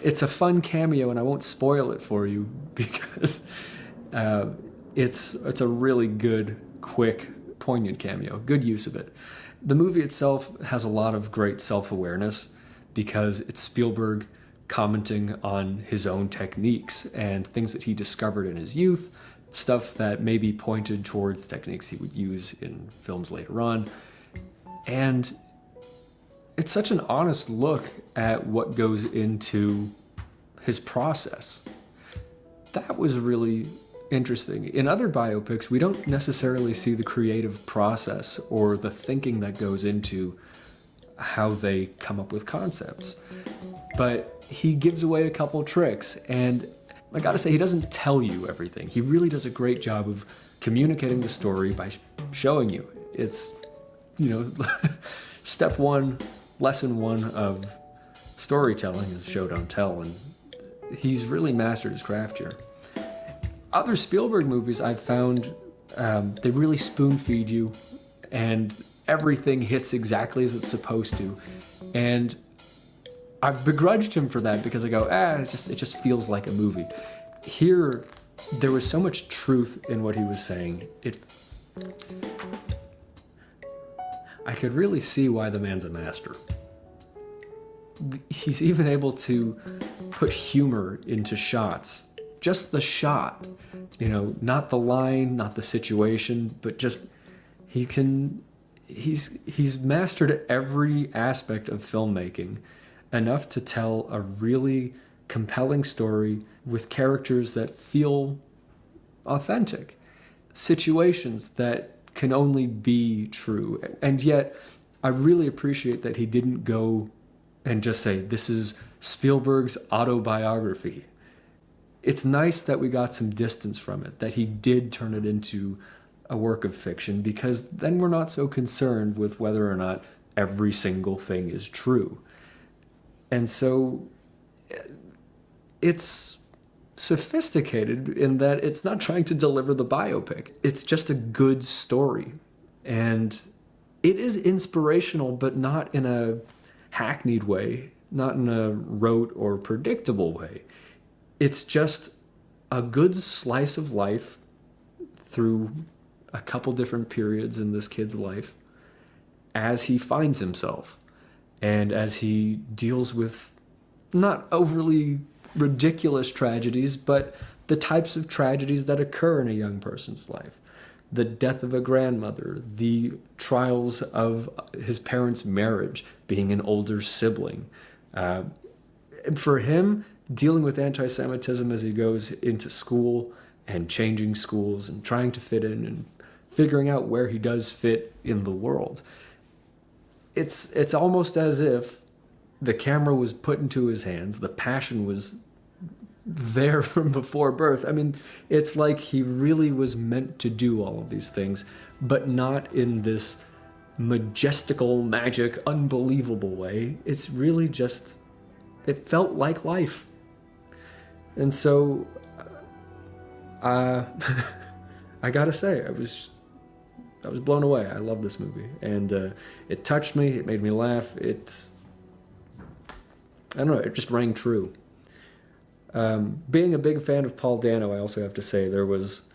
It's a fun cameo, and I won't spoil it for you because it's a really good, quick, poignant cameo. Good use of it. The movie itself has a lot of great self-awareness because it's Spielberg commenting on his own techniques and things that he discovered in his youth, stuff that maybe pointed towards techniques he would use in films later on. And it's such an honest look at what goes into his process. That was really interesting. In other biopics, we don't necessarily see the creative process or the thinking that goes into how they come up with concepts. But he gives away a couple tricks, and I gotta say, he doesn't tell you everything. He really does a great job of communicating the story by showing you. It's, step one, lesson one of storytelling is show don't tell, and he's really mastered his craft here. Other Spielberg movies I've found, they really spoon feed you, and everything hits exactly as it's supposed to. And I've begrudged him for that because I go, it just feels like a movie. Here, there was so much truth in what he was saying. I could really see why the man's a master. He's even able to put humor into shots. Just the shot, not the line, not the situation, but just he's mastered every aspect of filmmaking enough to tell a really compelling story with characters that feel authentic, situations that can only be true. And yet, I really appreciate that he didn't go and just say, this is Spielberg's autobiography. It's nice that we got some distance from it, that he did turn it into a work of fiction, because then we're not so concerned with whether or not every single thing is true. And so it's sophisticated in that it's not trying to deliver the biopic. It's just a good story. And it is inspirational, but not in a hackneyed way, not in a rote or predictable way. It's just a good slice of life through a couple different periods in this kid's life as he finds himself and as he deals with not overly ridiculous tragedies, but the types of tragedies that occur in a young person's life. The death of a grandmother, the trials of his parents' marriage, being an older sibling. And for him, dealing with anti-Semitism as he goes into school and changing schools and trying to fit in and figuring out where he does fit in the world. It's almost as if the camera was put into his hands, the passion was there from before birth. I mean, it's like he really was meant to do all of these things, but not in this majestical, magic, unbelievable way. It's really just, it felt like life. And so, I gotta say, I was blown away. I love this movie, and it touched me. It made me laugh. I don't know. It just rang true. Being a big fan of Paul Dano, I also have to say there was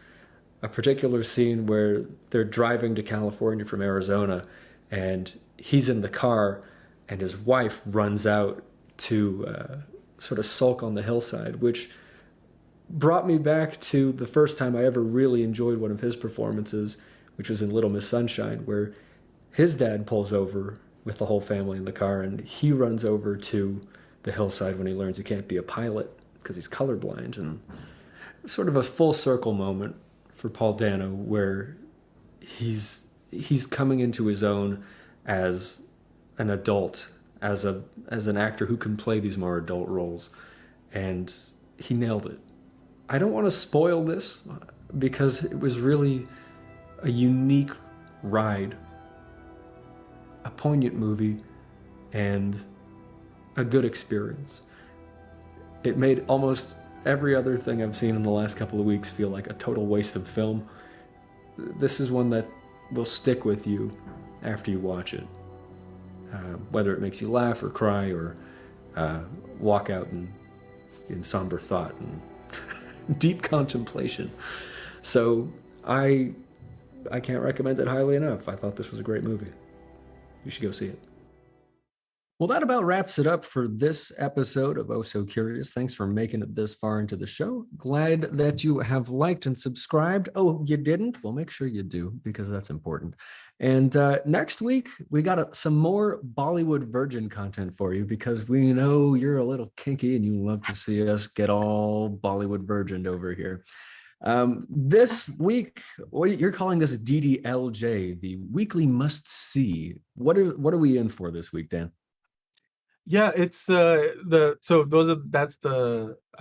a particular scene where they're driving to California from Arizona, and he's in the car, and his wife runs out to sort of sulk on the hillside, which brought me back to the first time I ever really enjoyed one of his performances, which was in Little Miss Sunshine, where his dad pulls over with the whole family in the car, and he runs over to the hillside when he learns he can't be a pilot because he's colorblind. And sort of a full circle moment for Paul Dano, where he's coming into his own as an adult, as an actor who can play these more adult roles, and he nailed it. I don't want to spoil this because it was really a unique ride, a poignant movie, and a good experience. It made almost every other thing I've seen in the last couple of weeks feel like a total waste of film. This is one that will stick with you after you watch it, whether it makes you laugh or cry or walk out in somber thought and deep contemplation. So I can't recommend it highly enough. I thought this was a great movie. You should go see it. Well, that about wraps it up for this episode of Oh So Curious. Thanks for making it this far into the show. Glad that you have liked and subscribed. Oh, you didn't? Well, make sure you do, because that's important. And next week, we got some more Bollywood virgin content for you, because we know you're a little kinky and you love to see us get all Bollywood virgined over here. This week, you're calling this DDLJ, the weekly must-see. What are we in for this week, Dan? Yeah, it's I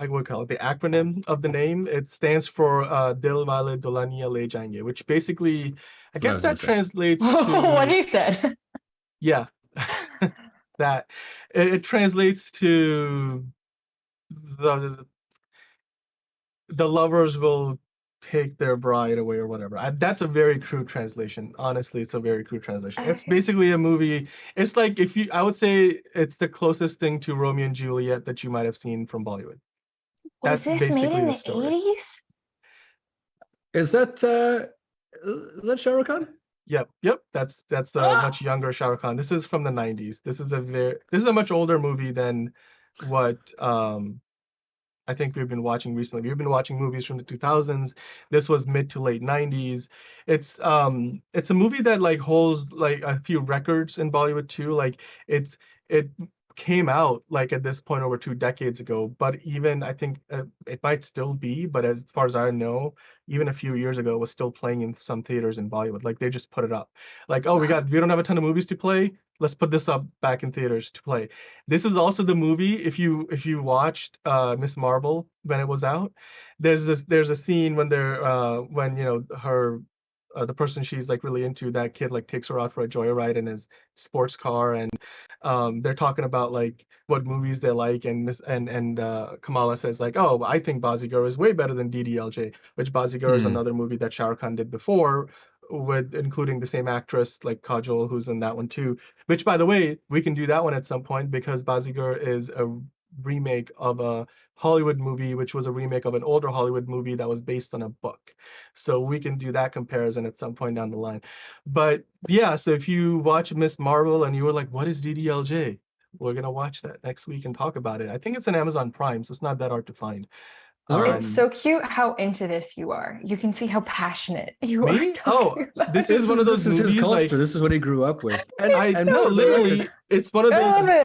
would call it the acronym of the name. It stands for Dilwale Dulhania Le Jayenge, which basically, I guess that translates to what he said. yeah. that. It translates to the lovers will take their bride away or whatever. That's a very crude translation. Honestly, it's a very crude translation. It's basically a movie. It's like I would say it's the closest thing to Romeo and Juliet that you might have seen from Bollywood. Was this made in the 80s? Is that Shah Rukh Khan? Yep. That's a much younger Shah Rukh Khan. This is from the 90s. This is a much older movie than what I think we've been watching recently. We've been watching movies from the 2000s. This was mid to late 90s. It's a movie that like holds like a few records in Bollywood too. Like it came out like at this point over 2 decades ago, but even I think it might still be, but as far as I know, even a few years ago it was still playing in some theaters in Bollywood. Like they just put it up. Like, oh, we don't have a ton of movies to play. Let's put this up back in theaters to play. This is also the movie, if you watched Miss Marvel when it was out, there's a scene when when her the person she's like really into, that kid like takes her out for a joyride in his sports car, and they're talking about like what movies they like, and Kamala says like, oh, I think Bazigar is way better than DDLJ, which Bazigar is another movie that Shah Rukh Khan did before, with including the same actress like Kajol, who's in that one too, which by the way we can do that one at some point because Bazigar is a remake of a Hollywood movie, which was a remake of an older Hollywood movie that was based on a book. So we can do that comparison at some point down the line. But yeah, so if you watch Miss Marvel and you were like, what is DDLJ? We're going to watch that next week and talk about it. I think it's on Amazon Prime, so it's not that hard to find. It's so cute how into this you are. You can see how passionate you are. Me? Oh, this is one of those This is movies, his culture. like, this is what he grew up with. I know, literally, it's one of those.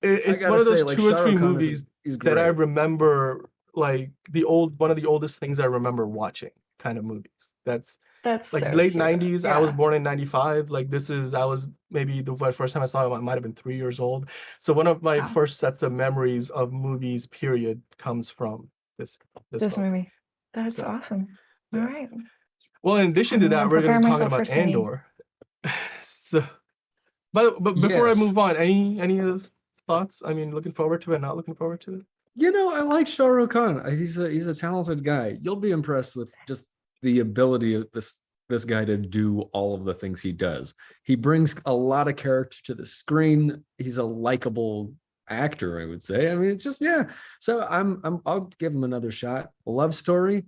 It's one of those like, 2 or Shah 3 Rukh Khan movies is that I great. remember, like one of the oldest things I remember watching kind of movies. That's like so late cute. 90s. Yeah. I was born in 95. Like I was maybe the first time I saw it, I might have been 3 years old. So one of my first sets of memories of movies, period, comes from this movie. That's awesome. Yeah. All right. Well, in addition to that, we're going to be talking about Andor. So, but before I move on, any other thoughts? I mean, looking forward to it, not looking forward to it? You know, I like Shah Rukh Khan. He's a talented guy. You'll be impressed with just the ability of this guy to do all of the things he does. He brings a lot of character to the screen. He's a likable actor, I would say. I mean, it's just So I'll give him another shot. A love story,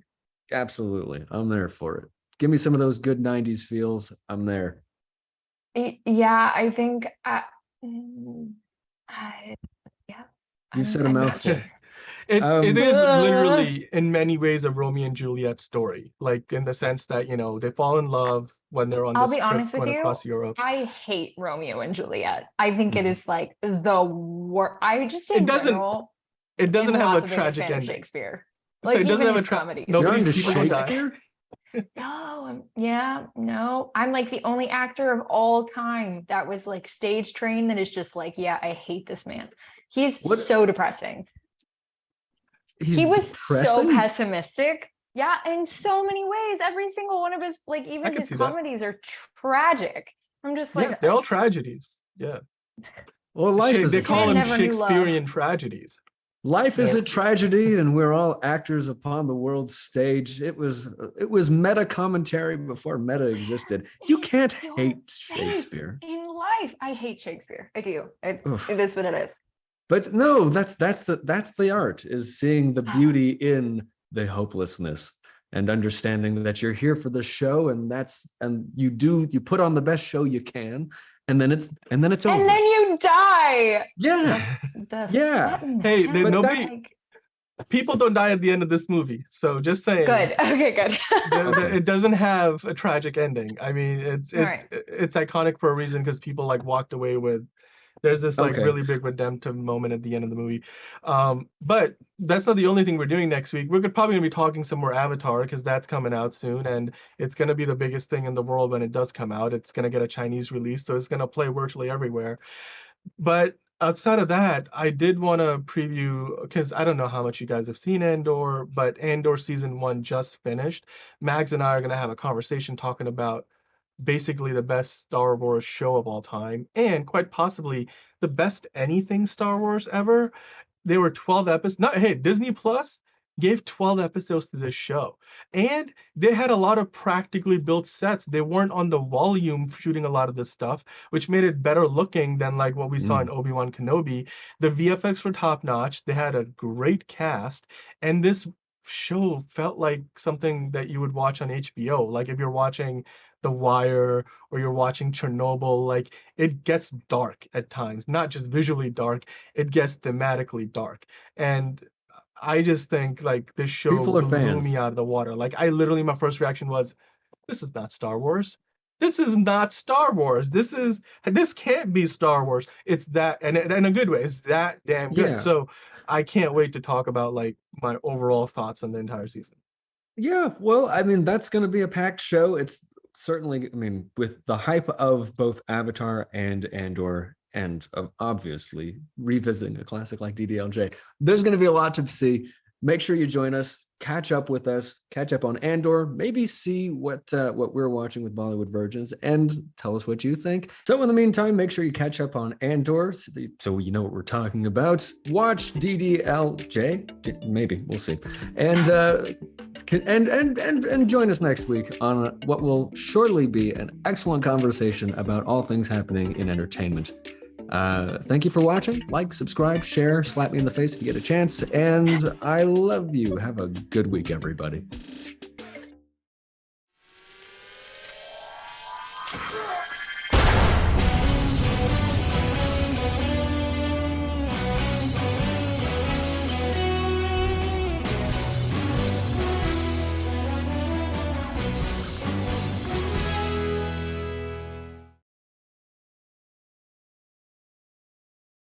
absolutely. I'm there for it. Give me some of those good 90s feels. I'm there. Yeah, I think You said a mouthful. It is literally in many ways a Romeo and Juliet story, like in the sense that they fall in love when they're on this trip going across Europe. I hate Romeo and Juliet. I think it is like the worst. It doesn't have a tragic ending. Shakespeare. Like, so it doesn't have a comedy. Nobody into Shakespeare? No. I'm like the only actor of all time that was like stage trained that is just like, I hate this man. He's so depressing. He was so pessimistic. Yeah, in so many ways. Every single one of his, like, even his comedies are tragic. I'm just like, they're all tragedies. Yeah. Well, they call them Shakespearean tragedies. Life is a tragedy, and we're all actors upon the world's stage. It was meta commentary before meta existed. You can't hate Shakespeare. In life, I hate Shakespeare. I do. It is what it is. But no, that's the art, is seeing the beauty in the hopelessness and understanding that you're here for the show, and you put on the best show you can, and then it's over. And then you die. Yeah. Hey, people don't die at the end of this movie, so just saying. Good. Okay, good. It doesn't have a tragic ending. I mean, it's iconic for a reason, because people like walked away with. There's this like really big redemptive moment at the end of the movie. But that's not the only thing we're doing next week. We're probably going to be talking some more Avatar, because that's coming out soon, and it's going to be the biggest thing in the world when it does come out. It's going to get a Chinese release, so it's going to play virtually everywhere. But outside of that, I did want to preview, because I don't know how much you guys have seen Andor, but Andor season 1 just finished. Mags and I are going to have a conversation talking about basically the best Star Wars show of all time, and quite possibly the best anything Star Wars ever. There were 12 episodes. Not hey, Disney Plus gave 12 episodes to this show. And they had a lot of practically built sets. They weren't on the volume shooting a lot of this stuff, which made it better looking than like what we saw in Obi-Wan Kenobi. The VFX were top notch. They had a great cast. And this show felt like something that you would watch on HBO. Like if you're watching The Wire or you're watching Chernobyl, like it gets dark at times, not just visually dark, it gets thematically dark. And I just think like this show People are blew fans. me out of the water. Like I literally, my first reaction was, this is not Star Wars. This is not Star Wars. This can't be Star Wars. It's that, and in a good way, it's that damn good. Yeah. So I can't wait to talk about like my overall thoughts on the entire season. Yeah, well, I mean, that's going to be a packed show. It's certainly, I mean, with the hype of both Avatar and Andor, and of obviously revisiting a classic like DDLJ, there's going to be a lot to see. Make sure you join us, catch up with us, catch up on Andor, maybe see what we're watching with Bollywood Virgins, and tell us what you think. So in the meantime, make sure you catch up on Andor so you know what we're talking about. Watch DDLJ, maybe we'll see, and join us next week on what will shortly be an excellent conversation about all things happening in entertainment. Thank you for watching. Like, subscribe, share, slap me in the face if you get a chance. And I love you. Have a good week, everybody.